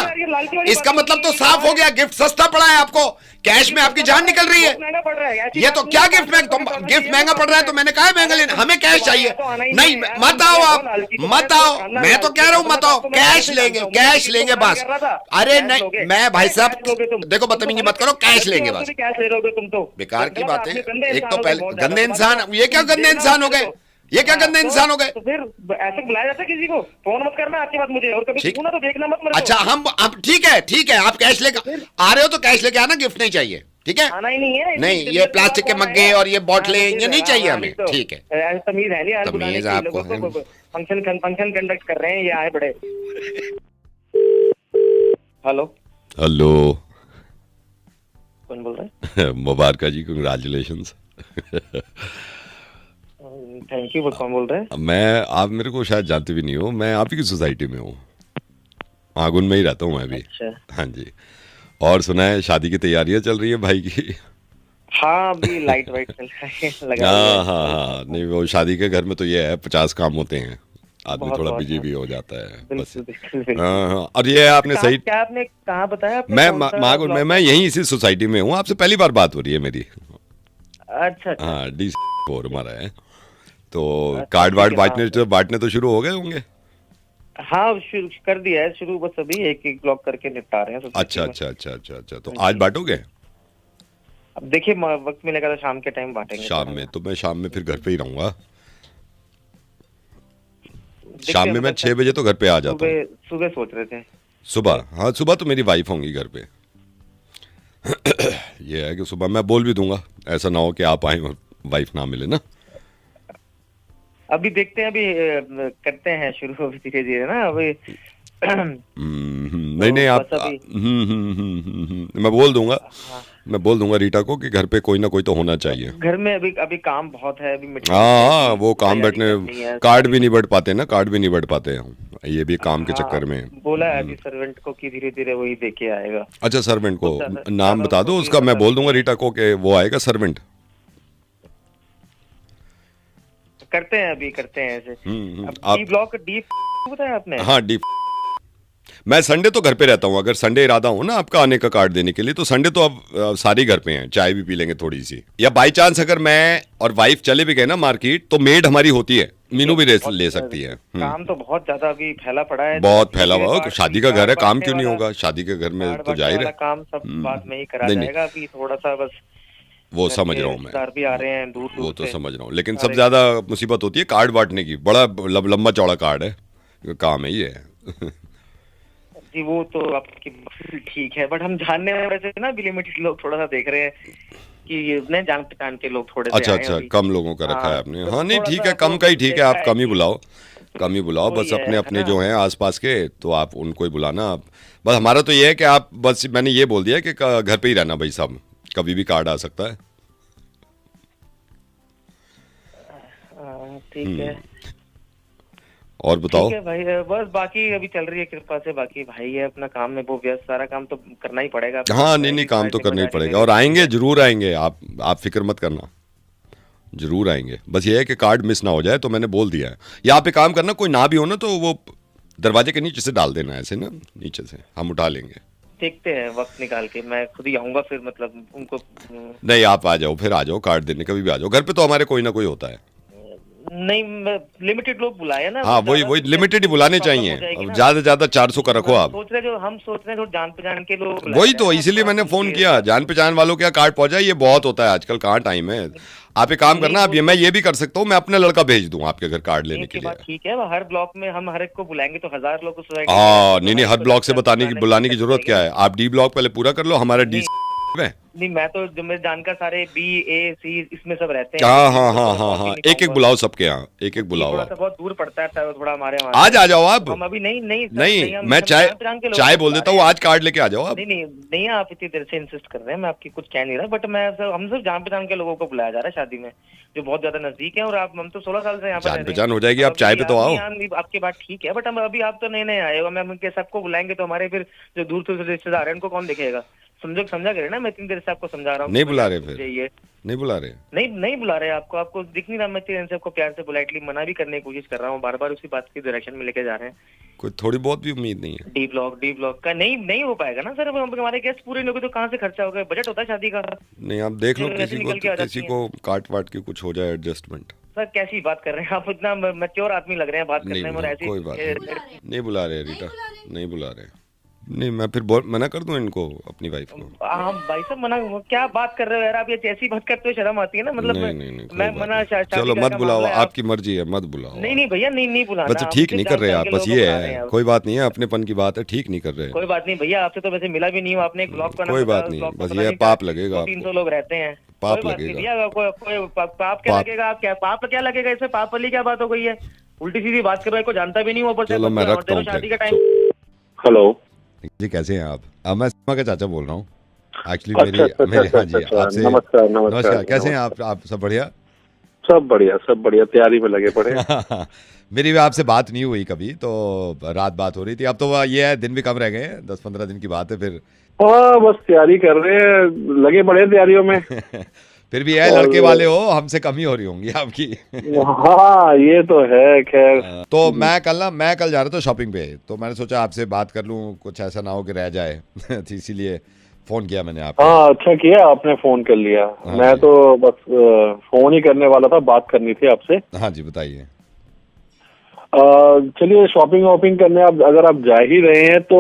[SPEAKER 5] इसका मतलब तो साफ हो गया गिफ्ट सस्ता पड़ा है आपको, कैश में आपकी जान निकल रही है।
[SPEAKER 6] महंगा पड़ रहा है
[SPEAKER 5] ये तो क्या गिफ्ट में तुम गिफ्ट महंगा पड़ रहा है, तो मैंने कहा महंगा लेना, हमें कैश चाहिए। नहीं, मत आओ आप, मत आओ, मैं तो कह रहा हूँ मत आओ, कैश लेंगे बस। अरे नहीं, मैं भाई साहब देखो, बदतमीजी मत करो, कैश लेंगे बस।
[SPEAKER 6] कैश ले रहोगे तुम तो
[SPEAKER 5] बेकार की बात है। एक तो पहले गंदे इंसान, ये क्या गंदे इंसान हो गए, ये क्या गंदे इंसान हो गए।
[SPEAKER 6] तो फिर ऐसे बुलाया जाता है किसी को? फोन मत करना आपकी बात मुझे, और कभी सुना तो देखना मत मेरे को।
[SPEAKER 5] अच्छा, हम अब ठीक है, आप कैश लेकर आ रहे हो तो कैश लेके आना, गिफ्ट नहीं चाहिए, ठीक है?
[SPEAKER 6] आना ही नहीं है।
[SPEAKER 5] नहीं, ये प्लास्टिक के मग्गे और ये बोतलें ये नहीं चाहिए हमें, ठीक है?
[SPEAKER 6] तमीज है नहीं,
[SPEAKER 5] तमीज आपको
[SPEAKER 6] फंक्शन कंडक्ट कर रहे हैं, ये आए बड़े। हेलो कौन बोल रहे हैं?
[SPEAKER 5] मुबारक जी, कंग्रेचुलेशंस।
[SPEAKER 6] Thank you. कौन बोल रहे हैं?
[SPEAKER 5] आप मेरे को शायद जानते भी नहीं हो, मैं आप ही की सोसाइटी में हूँ, आगुन में ही रहता हूँ मैं भी।
[SPEAKER 6] अच्छा।
[SPEAKER 5] हाँ जी। और सुना है शादी की तैयारियां चल रही है भाई की।
[SPEAKER 6] हाँ अभी लाइट वाइट चल रहा है, लगा
[SPEAKER 5] हाँ
[SPEAKER 6] लिया है।
[SPEAKER 5] हाँ हाँ, नहीं वो शादी के घर में तो ये है 50 काम होते हैं, आदमी
[SPEAKER 6] बहुत
[SPEAKER 5] थोड़ा
[SPEAKER 6] बहुत
[SPEAKER 5] बिजी
[SPEAKER 6] है।
[SPEAKER 5] भी हो जाता है बस।
[SPEAKER 6] बिल्कुल बिल्कुल बिल्कुल।
[SPEAKER 5] हाँ हाँ, और ये आपने
[SPEAKER 6] कहाँ
[SPEAKER 5] सही,
[SPEAKER 6] क्या आपने कहाँ बताया आपने
[SPEAKER 5] मैं
[SPEAKER 6] कौन सा
[SPEAKER 5] मागुर
[SPEAKER 6] ब्लॉक?
[SPEAKER 5] मैं यहीं इसी सोसाइटी में हूँ, आपसे पहली बार बात हो रही है मेरी।
[SPEAKER 6] अच्छा अच्छा।
[SPEAKER 5] हाँ डी फोर हमारा है, तो
[SPEAKER 6] अच्छा,
[SPEAKER 5] कार्ड
[SPEAKER 6] ठीक
[SPEAKER 5] वार्ड
[SPEAKER 6] है, हाँ,
[SPEAKER 5] बांटने तो शुरू हो गए होंगे।
[SPEAKER 6] हाँ शुरू कर दिया है, शुरू बस अभी एक एक ब्लॉक करके निपटा रहे हैं सोसाइटी
[SPEAKER 5] अच्छा
[SPEAKER 6] में।
[SPEAKER 5] अच्छा अच्छा अच्छा अच्छा, तो
[SPEAKER 6] जी।
[SPEAKER 5] आज बांटोगे?
[SPEAKER 6] अब देखिए वक्त मिलेगा तो शाम के टाइम बांटेंगे।
[SPEAKER 5] शाम में तो मैं शाम में फिर घर पे ही रहूंगा,
[SPEAKER 6] देखते
[SPEAKER 5] शाम
[SPEAKER 6] हैं,
[SPEAKER 5] में मैं
[SPEAKER 6] मतलब
[SPEAKER 5] 6 बजे तो घर पे आ जाता हूँ।
[SPEAKER 6] सुबह सुबह सोच रहे थे।
[SPEAKER 5] सुबह, हाँ सुबह तो मेरी वाइफ होंगी घर पे। ये है कि सुबह मैं बोल भी दूंगा, ऐसा ना हो कि आप आए और वाइफ ना मिले ना।
[SPEAKER 6] अभी देखते हैं, अभी करते हैं शुरू अभी धीरे धीरे ना अभी।
[SPEAKER 5] नहीं नहीं आप,
[SPEAKER 6] बस अभी-
[SPEAKER 5] मैं बोल दूंगा रीटा को कि घर पे कोई ना कोई तो होना चाहिए।
[SPEAKER 6] घर में अभी अभी काम बहुत है, अभी मिट्टी
[SPEAKER 5] हाँ हाँ, वो काम
[SPEAKER 6] तैयारी
[SPEAKER 5] बैठने,
[SPEAKER 6] करनी है,
[SPEAKER 5] कार्ड भी नहीं बढ़ पाते ना, कार्ड भी नहीं बढ़ पाते हैं, ये भी काम के
[SPEAKER 6] हाँ,
[SPEAKER 5] चक्कर में।
[SPEAKER 6] बोला है अभी सर्वेंट को कि धीरे धीरे वही देके आएगा।
[SPEAKER 5] अच्छा सर्वेंट को
[SPEAKER 6] ज्यादा-
[SPEAKER 5] नाम
[SPEAKER 6] ज्यादा
[SPEAKER 5] बता दो
[SPEAKER 6] उसको
[SPEAKER 5] उसका,
[SPEAKER 6] भी
[SPEAKER 5] मैं
[SPEAKER 6] बता
[SPEAKER 5] बोल दूंगा
[SPEAKER 6] दीजिए।
[SPEAKER 5] रीटा को कि वो आएगा सर्वेंट।
[SPEAKER 6] करते हैं अभी, करते हैं ऐसे। अब
[SPEAKER 5] आप,
[SPEAKER 6] डी ब्लॉक डी बताया आपने?
[SPEAKER 5] हाँ डी, मैं संडे तो घर पे रहता हूँ, अगर संडे इरादा हो ना आपका आने का कार्ड देने के लिए, तो संडे तो अब सारे घर पे हैं, चाय भी पी लेंगे थोड़ी सी, या बाई चांस अगर मैं और वाइफ चले भी गए ना मार्केट, तो मेड हमारी होती है, मीनू भी ले सकती है।
[SPEAKER 6] काम तो बहुत ज्यादा अभी फैला पड़ा है,
[SPEAKER 5] बहुत फैला हुआ है,
[SPEAKER 6] कार्ड-
[SPEAKER 5] शादी का घर है,
[SPEAKER 6] कार्ड
[SPEAKER 5] काम
[SPEAKER 6] बांटने
[SPEAKER 5] क्यों नहीं
[SPEAKER 6] वाला-
[SPEAKER 5] होगा, शादी के घर में
[SPEAKER 6] कार्ड
[SPEAKER 5] तो
[SPEAKER 6] बांटने
[SPEAKER 5] जाहिर
[SPEAKER 6] वाला
[SPEAKER 5] है।
[SPEAKER 6] काम सब बाद में ही करा
[SPEAKER 5] नहीं, नहीं।
[SPEAKER 6] जाएगा, अभी थोड़ा सा बस
[SPEAKER 5] वो
[SPEAKER 6] घर
[SPEAKER 5] समझ
[SPEAKER 6] के
[SPEAKER 5] रहा हूँ मैं,
[SPEAKER 6] रिश्तेदार भी आ रहे हैं दूर
[SPEAKER 5] वो
[SPEAKER 6] दूर
[SPEAKER 5] तो
[SPEAKER 6] से।
[SPEAKER 5] समझ रहा हूँ, लेकिन
[SPEAKER 6] अरे।
[SPEAKER 5] सब ज्यादा मुसीबत होती है कार्ड बांटने की, बड़ा लंबा चौड़ा कार्ड है, काम है ये।
[SPEAKER 6] जी वो तो आपकी ठीक है, बट हम जानने में वैसे ना भी लिमिटेड लोग थोड़ा सा देख रहे हैं कि ये नए जान पहचान के लोग थोड़े से
[SPEAKER 5] अच्छा
[SPEAKER 6] आए हैं
[SPEAKER 5] अच्छा,
[SPEAKER 6] अभी।
[SPEAKER 5] कम लोगों का रखा है
[SPEAKER 6] हाँ,
[SPEAKER 5] आपने,
[SPEAKER 6] तो
[SPEAKER 5] हाँ नहीं
[SPEAKER 6] थोड़ा
[SPEAKER 5] ठीक
[SPEAKER 6] सा
[SPEAKER 5] है, कम का ही ठीक है, आप
[SPEAKER 6] देखा
[SPEAKER 5] कम ही बुलाओ, कम ही बुलाओ,
[SPEAKER 6] वही
[SPEAKER 5] बस
[SPEAKER 6] है,
[SPEAKER 5] अपने
[SPEAKER 6] है
[SPEAKER 5] अपने
[SPEAKER 6] ना?
[SPEAKER 5] जो हैं आसपास के, तो आप उनको ही बुलाना आप, बस हमारा तो ये है कि आप, बस मैंने ये बोल दिया कि घर पे ही रहना भाई साहब, कभी भी कार्ड आ सकता है।
[SPEAKER 6] ठीक है,
[SPEAKER 5] और बताओ।
[SPEAKER 6] ठीक है भाई, बस बाकी अभी चल रही है कृपा से, बाकी भाई है अपना काम में वो व्यस्त, सारा काम तो करना ही पड़ेगा।
[SPEAKER 5] हाँ नहीं नहीं, काम तो करना ही पड़ेगा, और आएंगे जरूर आएंगे, आप फिक्र मत करना, जरूर आएंगे, बस ये है कि कार्ड मिस ना हो जाए, तो मैंने बोल दिया है। या आप एक काम करना, कोई ना भी हो ना तो वो दरवाजे के नीचे से डाल देना, ऐसे ना नीचे से हम उठा लेंगे।
[SPEAKER 6] देखते हैं वक्त निकाल के, मैं खुद ही आऊंगा फिर, मतलब उनको
[SPEAKER 5] नहीं आप आ जाओ, फिर आ जाओ कार्ड देने, कभी भी आ जाओ, घर पे तो हमारे कोई ना कोई होता है।
[SPEAKER 6] नहीं लिमिटेड लोग बुलाए ना।
[SPEAKER 5] हाँ वही लिमिटेड ही बुलाने चाहिए, ज्यादा से ज्यादा 400 का रखो आप।
[SPEAKER 6] हम सोच रहे हैं जान पहचान के लोग बुलाए
[SPEAKER 5] वही
[SPEAKER 6] हैं
[SPEAKER 5] तो,
[SPEAKER 6] ना,
[SPEAKER 5] इसीलिए मैंने फोन
[SPEAKER 6] उनके-
[SPEAKER 5] किया, जान पहचान वालों के यहाँ कार्ड पहुंचा, ये बहुत होता है आजकल, कहाँ टाइम है। आप एक काम करना, अब ये मैं ये भी कर सकता हूँ, मैं अपना लड़का भेज दूं आपके घर कार्ड लेने के
[SPEAKER 6] की बात
[SPEAKER 5] लिए।
[SPEAKER 6] ठीक है, हर ब्लॉक में हम हर एक को बुलाएंगे तो 1000 लोग उस सोसाइटी
[SPEAKER 5] हाँ
[SPEAKER 6] में-
[SPEAKER 5] नहीं नहीं, हर ब्लॉक से बुलाने की जरूरत क्या है, आप डी ब्लॉक पहले पूरा कर लो, हमारा डी
[SPEAKER 6] नहीं मैं तो जो मेरे जानकार सारे बी ए सी इसमें सब रहते हैं।
[SPEAKER 5] हाँ हाँ हाँ हाँ हाँ, एक एक बुलाओ सबके यहाँ, एक एक बुलाओ
[SPEAKER 6] थोड़ा
[SPEAKER 5] आप।
[SPEAKER 6] सा बहुत दूर पड़ता है, थोड़ा हमारे वहाँ
[SPEAKER 5] आज आ जाओ आप।
[SPEAKER 6] हम अभी नहीं नहीं सर,
[SPEAKER 5] नहीं
[SPEAKER 6] हम
[SPEAKER 5] मैं
[SPEAKER 6] सब
[SPEAKER 5] चाय
[SPEAKER 6] जान पहचान के लोगों
[SPEAKER 5] चाय
[SPEAKER 6] को
[SPEAKER 5] बोल
[SPEAKER 6] बुला
[SPEAKER 5] देता
[SPEAKER 6] रहे
[SPEAKER 5] हूँ,
[SPEAKER 6] हैं।
[SPEAKER 5] आज कार्ड लेके आ जाओ आप।
[SPEAKER 6] नहीं नहीं नहीं, आप इतनी देर से इंसिस्ट कर रहे हैं, मैं आपकी कुछ कह नहीं रहा, बट मैं हम सब जान पहचान के लोगों को बुलाया जा रहा है शादी में, जो बहुत ज्यादा नजदीक है, और आप हम तो 16 साल से यहाँ पर
[SPEAKER 5] जान
[SPEAKER 6] रह रहे हैं।
[SPEAKER 5] पहचान हो जाएगी, आप
[SPEAKER 6] अभी
[SPEAKER 5] चाय पे तो आओ।
[SPEAKER 6] आपकी बात ठीक है, बट हम अभी आप तो नए नए आए हो, मैं उनके सबको बुलाएंगे तो हमारे फिर जो दूर दूर से रिश्तेदार है उनको कौन देखेगा, समझा कर ना, मैं इतनी देर से आपको समझा रहा हूँ।
[SPEAKER 5] नहीं बुला रहे फिर?
[SPEAKER 6] ये
[SPEAKER 5] नहीं बुला रहे?
[SPEAKER 6] नहीं बुला रहे आपको दिख नहीं रहा, मैं इतनी देर से आपको प्यार से पोलाइटली मना भी करने की कोशिश कर रहा हूँ, बार बार उसी बात की डायरेक्शन में लेके जा रहे हैं।
[SPEAKER 5] कोई थोड़ी बहुत भी उम्मीद नहीं है?
[SPEAKER 6] डी ब्लॉक का नहीं हो पाएगा ना सर, अब हमारे गेस्ट पूरे नहीं होंगे तो कहाँ से खर्चा होगा, बजट होता है शादी का।
[SPEAKER 5] नहीं आप देख लो,
[SPEAKER 6] फिर वैसे निकल के आ जाती
[SPEAKER 5] किसी को काट वाट के कुछ हो जाए एडजस्टमेंट।
[SPEAKER 6] सर कैसी बात कर रहे हैं आप, इतना मैच्योर आदमी लग रहे हैं बात करने में, और
[SPEAKER 5] नहीं
[SPEAKER 6] ऐसी
[SPEAKER 5] कोई बात नहीं बुला रहे रीटा, नहीं बुला रहे। नहीं मैं फिर मना कर दूं इनको, अपनी वाइफ को?
[SPEAKER 6] हाँ भाई साहब मना, क्या बात कर रहे हो यार आप, ये ऐसी बात करते हो शर्म आती है ना, मतलब
[SPEAKER 5] नहीं कोई
[SPEAKER 6] मैं
[SPEAKER 5] बात
[SPEAKER 6] मना
[SPEAKER 5] नहीं। चलो मत बुलाओ, आपकी मर्जी है, मत बुलाओ।
[SPEAKER 6] नहीं भैया नहीं बुलाना।
[SPEAKER 5] बस ठीक नहीं कर रहे आप, बस ये है, कोई बात नहीं है, अपनेपन की बात है, ठीक नहीं कर रहे।
[SPEAKER 6] कोई बात नहीं भैया, आपसे तो वैसे मिला भी नहीं हूँ, आपने एक ब्लॉग का नाम
[SPEAKER 5] कोई बात नहीं, बस ये पाप लगेगा आपको।
[SPEAKER 6] 300 लोग रहते हैं,
[SPEAKER 5] पाप लगेगा।
[SPEAKER 6] कोई पाप क्या लगेगा, आप क्या पाप क्या लगेगा इसमें, पाप वाली क्या बात हो गई है, उल्टी सीधी बात कर रहे हो, कोई जानता भी नहीं ऊपर से।
[SPEAKER 5] चलो मैं रखता हूँ
[SPEAKER 6] शादी का
[SPEAKER 5] फिर।
[SPEAKER 6] टाइम।
[SPEAKER 7] हेलो
[SPEAKER 5] जी कैसे हैं आप? मैं सीमा का चाचा बोल रहा हूँ एक्चुअली,
[SPEAKER 7] अच्छा,
[SPEAKER 5] मेरी हाँ जी
[SPEAKER 7] अच्छा,
[SPEAKER 5] आपसे।
[SPEAKER 7] नमस्कार
[SPEAKER 5] कैसे हैं आप सब बढ़िया?
[SPEAKER 7] सब बढ़िया तैयारी में लगे पड़े।
[SPEAKER 5] मेरी भी आपसे बात नहीं हुई कभी, तो रात बात हो रही थी, अब तो ये है दिन भी कम रह गए हैं, 10-15 दिन की बात है, फिर
[SPEAKER 7] हाँ बस तैयारी कर रहे हैं, लगे पड़े हैं तैयारियों में।
[SPEAKER 5] फिर भी है, लड़के वाले हो, हमसे कम ही हो रही होंगी आपकी।
[SPEAKER 7] हाँ ये तो है खैर।
[SPEAKER 5] तो मैं कल जा रहा था शॉपिंग पे, तो मैंने सोचा आपसे बात कर लूं, कुछ ऐसा ना हो कि रह जाए। तो इसीलिए फोन किया मैंने आपको।
[SPEAKER 7] हाँ अच्छा किया आपने फोन कर लिया।
[SPEAKER 5] हाँ
[SPEAKER 7] मैं
[SPEAKER 5] जी।
[SPEAKER 7] तो बस फोन ही करने वाला था, बात करनी थी आपसे।
[SPEAKER 5] हाँ जी बताइए।
[SPEAKER 7] चलिए शॉपिंग वॉपिंग करने आप अगर आप जा ही रहे हैं तो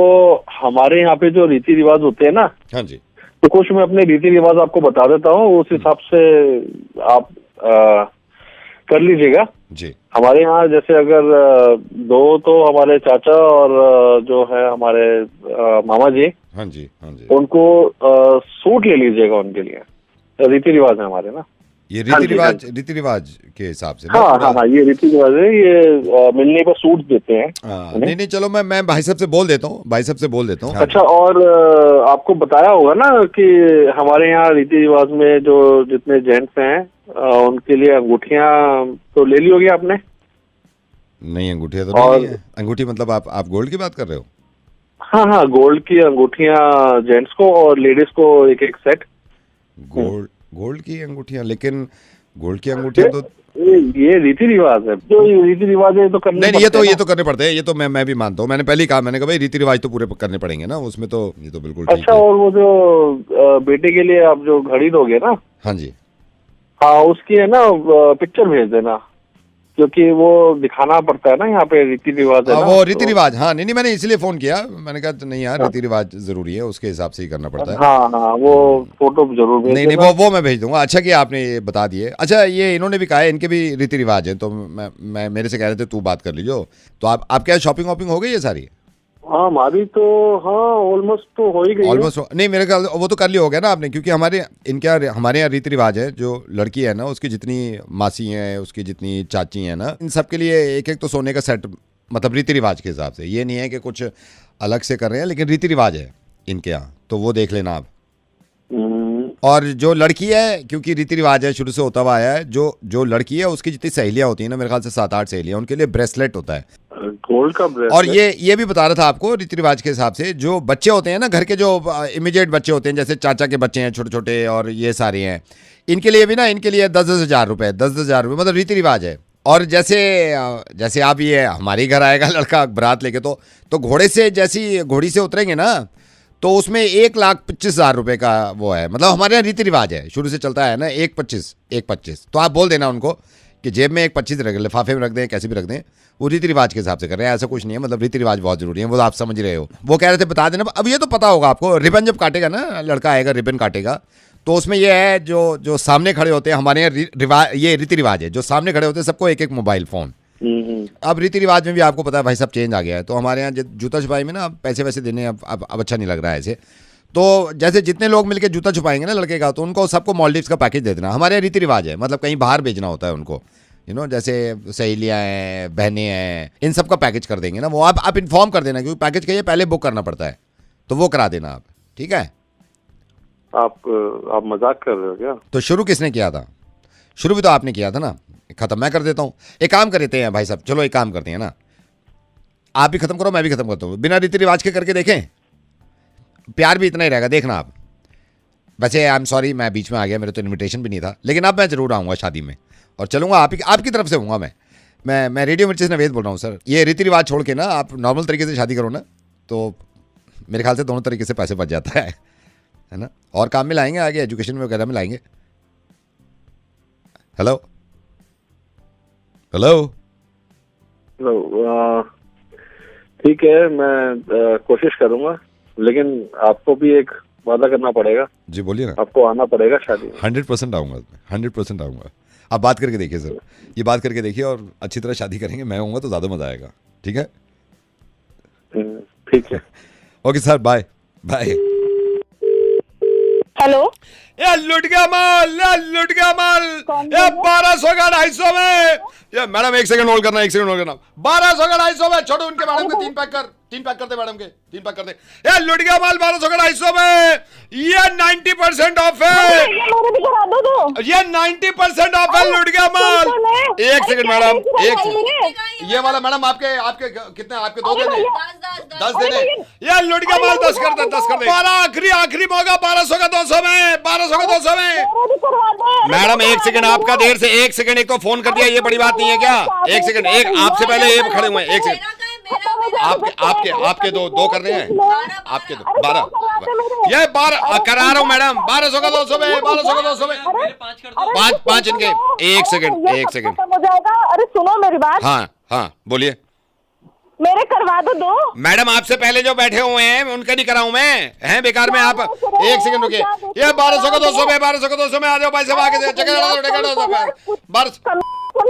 [SPEAKER 7] हमारे यहाँ पे जो रीति रिवाज होते हैं ना,
[SPEAKER 5] हाँ जी।
[SPEAKER 7] तो कुछ मैं अपने रीति रिवाज आपको बता देता हूँ, उस हिसाब से आप कर लीजिएगा।
[SPEAKER 5] जी
[SPEAKER 7] हमारे यहाँ जैसे अगर दो तो हमारे चाचा और जो है हमारे मामा जी,
[SPEAKER 5] हाँ जी। हाँ जी।
[SPEAKER 7] उनको सूट ले लीजिएगा उनके लिए। रीति रिवाज है हमारे ना,
[SPEAKER 5] ये
[SPEAKER 7] हाँ जी, हाँ जी।
[SPEAKER 5] रीति रिवाज के हिसाब से ना
[SPEAKER 7] हाँ
[SPEAKER 5] पूरा?
[SPEAKER 7] हाँ हाँ, ये रीति रिवाज है। ये मिलने पर सूट देते हैं।
[SPEAKER 5] नहीं नहीं, चलो मैं भाई साहब से बोल देता हूँ, भाई साहब से बोल देता हूँ।
[SPEAKER 7] अच्छा, और आपको बताया होगा ना कि हमारे यहाँ रीति रिवाज में जो जितने जेंट्स हैं उनके लिए अंगूठियां तो ले ली होगी आपने?
[SPEAKER 5] नहीं अंगूठिया तो
[SPEAKER 7] और-
[SPEAKER 5] नहीं है। अंगूठी मतलब आप गोल्ड की बात कर रहे हो?
[SPEAKER 7] हाँ हाँ, गोल्ड की अंगूठियां जेंट्स को और लेडीज को एक एक सेट।
[SPEAKER 5] गोल्ड की अंगूठियां, लेकिन गोल्ड की अंगूठियां तो
[SPEAKER 7] ये रीति रिवाज है, जो ये रीति रिवाज है तो करने
[SPEAKER 5] नहीं,
[SPEAKER 7] पड़ते हैं
[SPEAKER 5] ये
[SPEAKER 7] ना।
[SPEAKER 5] तो करने पड़ते हैं, ये तो मैं भी मानता हूँ। मैंने पहले ही कहा, मैंने कहा भाई रीति रिवाज तो पूरे करने पड़ेंगे ना उसमें, तो ये तो बिल्कुल ठीक
[SPEAKER 7] अच्छा,
[SPEAKER 5] है।
[SPEAKER 7] और वो जो बेटे के लिए आप जो घड़ी दोगे ना,
[SPEAKER 5] हाँ जी।
[SPEAKER 7] हाँ उसकी है ना पिक्चर भेज देना, क्योंकि वो दिखाना पड़ता है ना यहाँ पे रीति रिवाज है ना।
[SPEAKER 5] वो रीति
[SPEAKER 7] तो-
[SPEAKER 5] रिवाज, हाँ नहीं मैंने इसलिए फोन किया, मैंने कहा नहीं यार रीति रिवाज जरूरी है, उसके हिसाब से ही करना पड़ता है।
[SPEAKER 7] हाँ हाँ, वो फोटो जरूर भेज
[SPEAKER 5] नहीं नहीं,
[SPEAKER 7] देना।
[SPEAKER 5] वो मैं भेज दूंगा। अच्छा कि आपने ये बता दिए। अच्छा, ये इन्होंने भी कहा है इनके भी रीति रिवाज है, तो मैं मेरे से कह रहे थे तू बात कर लीजिए। तो आप क्या शॉपिंग वॉपिंग हो गई है सारी?
[SPEAKER 7] हाँ हमारी तो हाँ ऑलमोस्ट तो हो ही गई है।
[SPEAKER 5] ऑलमोस्ट नहीं, मेरे ख्याल वो तो कर लिया होगा ना आपने, क्योंकि हमारे यहाँ रीति रिवाज है, जो लड़की है ना उसकी जितनी मासी हैं, उसकी जितनी चाची हैं ना, इन सब के लिए एक एक तो सोने का सेट, मतलब रीति रिवाज के हिसाब से। ये नहीं है कि कुछ अलग से कर रहे हैं, लेकिन रीति रिवाज है इनके यहाँ, तो वो देख लेना आप। और जो लड़की है, क्योंकि रीति रिवाज है शुरू से होता हुआ आया है, जो लड़की है उसकी जितनी सहेलियां होती हैं ना, मेरे ख्याल से 7-8 सहेलियां, उनके लिए ब्रेसलेट होता है।
[SPEAKER 7] गोल्ड का ब्रेसलेट।
[SPEAKER 5] और ये भी बता रहा था आपको, रीति रिवाज के हिसाब से जो बच्चे होते हैं ना घर के, जो इमीडिएट बच्चे होते हैं, जैसे चाचा के बच्चे हैं छोटे छोटे और ये सारे हैं, इनके लिए भी ना, इनके लिए 10-10 हज़ार रुपये, 10-10 हज़ार रुपये, मतलब रीति रिवाज है। और जैसे आप ये हमारे घर आएगा लड़का बारात लेके, तो घोड़े से, जैसी घोड़ी से उतरेंगे ना, तो उसमें 1,25,000 रुपये का वो है, मतलब हमारे यहाँ रीति रिवाज है, शुरू से चलता है ना 1,25,000। तो आप बोल देना उनको कि जेब में 1,25,000 रख, लिफाफे में रख दें, कैसे भी रख दें, वो रीति रिवाज के हिसाब से कर रहे हैं, ऐसा कुछ नहीं है। मतलब रीति रिवाज बहुत जरूरी है, वो आप समझ रहे हो। वो कह रहे थे बता देना। अब ये तो पता होगा आपको, रिबन जब काटेगा ना लड़का, आएगा रिबन काटेगा, तो उसमें ये है जो सामने खड़े होते हैं, हमारे यहाँ ये रीति रिवाज है, जो सामने खड़े होते हैं सबको एक एक मोबाइल फोन। अब रीति रिवाज में भी आपको पता है भाई सब चेंज आ गया है, तो हमारे यहाँ जूता छुपाई में ना पैसे वैसे देने अब अच्छा नहीं लग रहा है ऐसे। तो जैसे जितने लोग मिलकर जूता छुपाएंगे ना लड़के का, तो उनको सबको मालदीव्स का पैकेज दे देना। हमारे यहाँ रीति रिवाज है, मतलब कहीं बाहर भेजना होता है उनको, जैसे सहेलियाँ हैं, बहनें हैं, इन सब का पैकेज कर देंगे ना वो। आप इन्फॉर्म कर देना, क्योंकि पैकेज का ये पहले बुक करना पड़ता है, तो वो करा देना आप, ठीक है?
[SPEAKER 7] आप मजाक कर रहे हो क्या?
[SPEAKER 5] तो शुरू किसने किया था? शुरू भी तो आपने किया था ना। खत्म मैं कर देता हूँ। एक काम करते हैं भाई साहब, चलो एक काम करते हैं ना, आप भी खत्म करो, मैं भी खत्म करता हूँ, बिना रीति रिवाज के करके देखें, प्यार भी इतना ही रहेगा, देखना आप। वैसे आई एम सॉरी, मैं बीच में आ गया, मेरे तो इनविटेशन भी नहीं था, लेकिन अब मैं जरूर आऊँगा शादी में, और चलूँगा आपकी तरफ से हूँगा। मैं रेडियो मिर्ची से नवेद बोल रहा हूँ सर। ये रीति रिवाज छोड़ के ना आप नॉर्मल तरीके से शादी करो ना, तो मेरे ख्याल से दोनों तरीके से पैसे बच जाता है ना। और काम में लाएंगे आगे, एजुकेशन में वगैरह में लाएंगे। हेलो
[SPEAKER 7] ठीक है, मैं कोशिश करूंगा, लेकिन आपको भी एक वादा करना पड़ेगा।
[SPEAKER 5] जी बोलिए ना।
[SPEAKER 7] आपको आना पड़ेगा शादी में।
[SPEAKER 5] 100% आऊँगा, 100% आऊँगा। आप बात करके देखिए सर, ये बात करके देखिए, और अच्छी तरह शादी करेंगे, मैं आऊँगा तो ज़्यादा मज़ा आएगा, ठीक है?
[SPEAKER 7] ठीक है।
[SPEAKER 5] Okay sir, bye bye.
[SPEAKER 2] Hello.
[SPEAKER 5] ये लुट गया माल, ये लुट गया माल, ये 1200 का 250 में। ये मैडम 1 सेकंड होल्ड करना, 1 सेकंड होल्ड करना। 1200 का 250 में, छोड़ो उनके मैडम के 3 पैक कर दे मैडम के, 3 पैक कर दे। ये लुट गया माल 1200 का 250 में। ये 90% ऑफ है, ये 90% ऑफ है, लुट गया माल। 1 सेकंड मैडम, 1 सेकंड। ये वाला मैडम आपके कितने, आपके 2 दे दे, 10 दे दे। ये लुट गया माल 10 कर दे, 10 कर दे। आखिरी मौका 1200 का 200 में, 1200 का 200 में। मैडम 1 सेकंड, आपका देर से 1 सेकंड, एक तो फोन कर दिया, ये बड़ी बात नहीं है क्या? 1 सेकंड, एक आपसे पहले ये खड़े हुए हैं। 1 सेकंड, आपके दो कर रहे हैं, आपके 12, ये 12 करा रहा हूँ मैडम। 1200 का 200 में, 1200 का 200 में, 5 इनके। 1 सेकंड, 1 सेकंड
[SPEAKER 2] हो जाएगा। अरे सुनो मेरी बात।
[SPEAKER 5] हाँ बोलिए
[SPEAKER 2] मेरे करवा दो।
[SPEAKER 5] मैडम, आपसे पहले जो बैठे हुए हैं उनका नहीं कराऊं मैं, हैं बेकार में आप। 1 सेकंड रुकिए, ये 1200 का 200 में, 1200 का 200 में आ जाओ भाई साहब, आगे से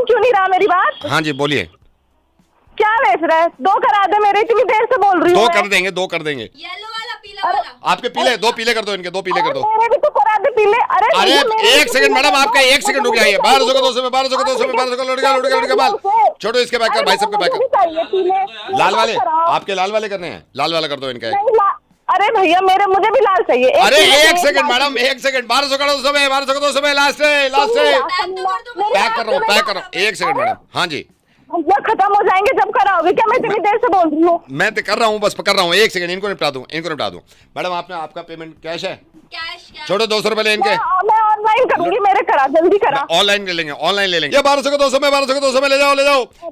[SPEAKER 2] क्यों नहीं रहा मेरी बात?
[SPEAKER 5] हाँ जी बोलिए,
[SPEAKER 2] क्या बेच रहा है? 2 करा दे मेरे, इतनी देर से बोल रही हूँ।
[SPEAKER 5] 2 कर देंगे, 2 कर देंगे।
[SPEAKER 8] येलो वाला, पीला वाला।
[SPEAKER 5] आपके पीले, 2 पीले कर दो, इनके 2 पीले कर दो।
[SPEAKER 2] मेरे भी तो करा दे पीले।
[SPEAKER 5] अरे 1 सेकंड मैडम, आपका 1 सेकंड रुक जाइए। 1200 का 200 में, 1200 का 200 में, 1200 का लुट गया माल। छोड़ो इसके बैक कर, भाई सबके बैक कर। लाल वाले, आपके लाल वाले करने हैं, लाल वाला कर दो इनका।
[SPEAKER 2] अरे भैया मुझे भी लाल चाहिए।
[SPEAKER 5] अरे 1 सेकंड मैडम, 1 सेकंड। 1200 का 200 में, 1200 का 200 में, लास्ट है। पैक कर रहा हूँ। 1 सेकंड मैडम, हाँ जी।
[SPEAKER 2] भैया खत्म हो जाएंगे जब कराओगे क्या? मैं इतनी देर से बोल रही हूँ।
[SPEAKER 5] मैं तो कर रहा हूँ, बस कर रहा हूँ। 1 सेकंड, इनको निपटा दूं। मैडम आपका पेमेंट कैश है?
[SPEAKER 8] कैश।
[SPEAKER 5] छोड़ो 200 रुपए ले इनके।
[SPEAKER 2] मैं ऑनलाइन करूंगी, मेरे करा, जल्दी करा।
[SPEAKER 5] ऑनलाइन ले लेंगे, ऑनलाइन ले लेंगे। ये 1200 का 200 में, 1200 का 200 में ले जाओ।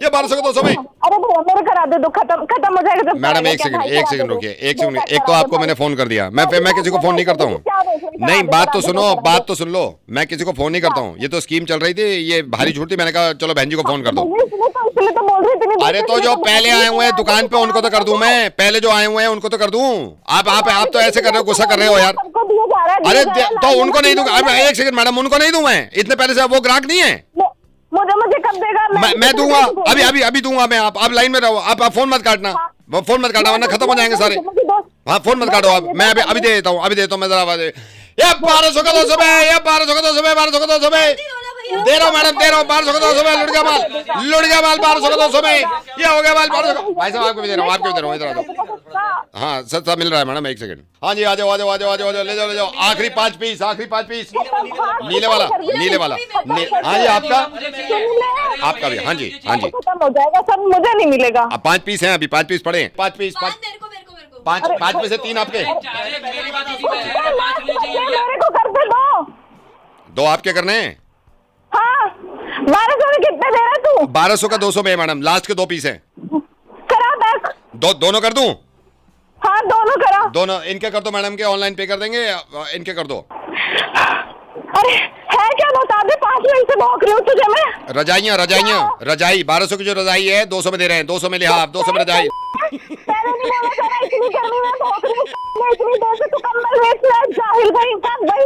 [SPEAKER 5] ये 1200 का 200 में।
[SPEAKER 2] अरे भैया मेरे करा दे, खत्म हो जाएगा जब।
[SPEAKER 5] मैडम 1 सेकंड रुकिए, 1 सेकंड। एक तो आपको मैंने फोन कर दिया, मैं किसी को फोन नहीं करता हूँ। नहीं, बात तो सुन लो। मैं किसी को फोन नहीं करता हूँ। ये तो स्कीम चल रही थी, ये भारी छूट थी, मैंने कहा चलो बहन जी को फोन कर दो। अरे तो जो पहले आए हुए हैं दुकान पे उनको तो कर दूं मैं, पहले जो आए हुए हैं उनको तो कर दूं। आप तो ऐसे कर रहे हो, गुस्सा कर रहे हो यार। अरे तो उनको नहीं दूंगा। 1 सेकंड मैडम, उनको नहीं दूं मैं, इतने पहले से वो ग्राहक नहीं है।
[SPEAKER 2] मुझे कब देगा?
[SPEAKER 5] मैं दूंगा, अभी दूंगा मैं। आप लाइन में रहो, आप फोन मत काटना, वरना खत्म हो जाएंगे सारे। हाँ फोन मत काटो आप, मैं अभी दे देता हूँ, मैं जरा आवाज। ये 1200 का 200 में, ये 1200 का 200 में, 1200 का 200 में दे रहा हूँ मैडम, 1200 का 200 में। लुट गया माल 1200 का 200 में। ये हो गया माल 1200 का। भाई साहब आपको भी दे रहा हूँ, इधर आ जाओ। हाँ सस्ता मिल रहा है मैडम। 1 सेकंड, हाँ जी, आ जाओ, ले जाओ। आखिरी 5 पीस। नीले वाला। हाँ जी, आपका भी। हाँ जी।
[SPEAKER 2] खत्म हो जाएगा सब, मुझे नहीं मिलेगा।
[SPEAKER 5] 5 पीस हैं अभी, 5 पीस पड़े। 5 पीस, 5 में से 3 आपके।
[SPEAKER 2] मेरे को कर दे
[SPEAKER 5] 2 आपके करने हैं।
[SPEAKER 2] हाँ 1200 में कितने दे रहा तू?
[SPEAKER 5] 1200 का 200 में मैडम, लास्ट के 2 पीस हैं।
[SPEAKER 2] करा बैक।
[SPEAKER 5] दोनों कर दूं?
[SPEAKER 2] हाँ दोनों करा।
[SPEAKER 5] दोनों इनके कर दो मैडम के, ऑनलाइन पे कर देंगे, इनके कर दो।
[SPEAKER 2] अरे है क्या, बता दे। 5 मिनट से भौंक रही हूँ तुझे मैं।
[SPEAKER 5] रजाई 1200 की जो रजाई है 200 में दे रहे हैं। 200 में लिहाफ, 200 में रजाई।
[SPEAKER 2] इतनी गर्मी में भौंक रही हूँ, इतनी देर से तू कंबल बेच रहा है, जाहिल भाई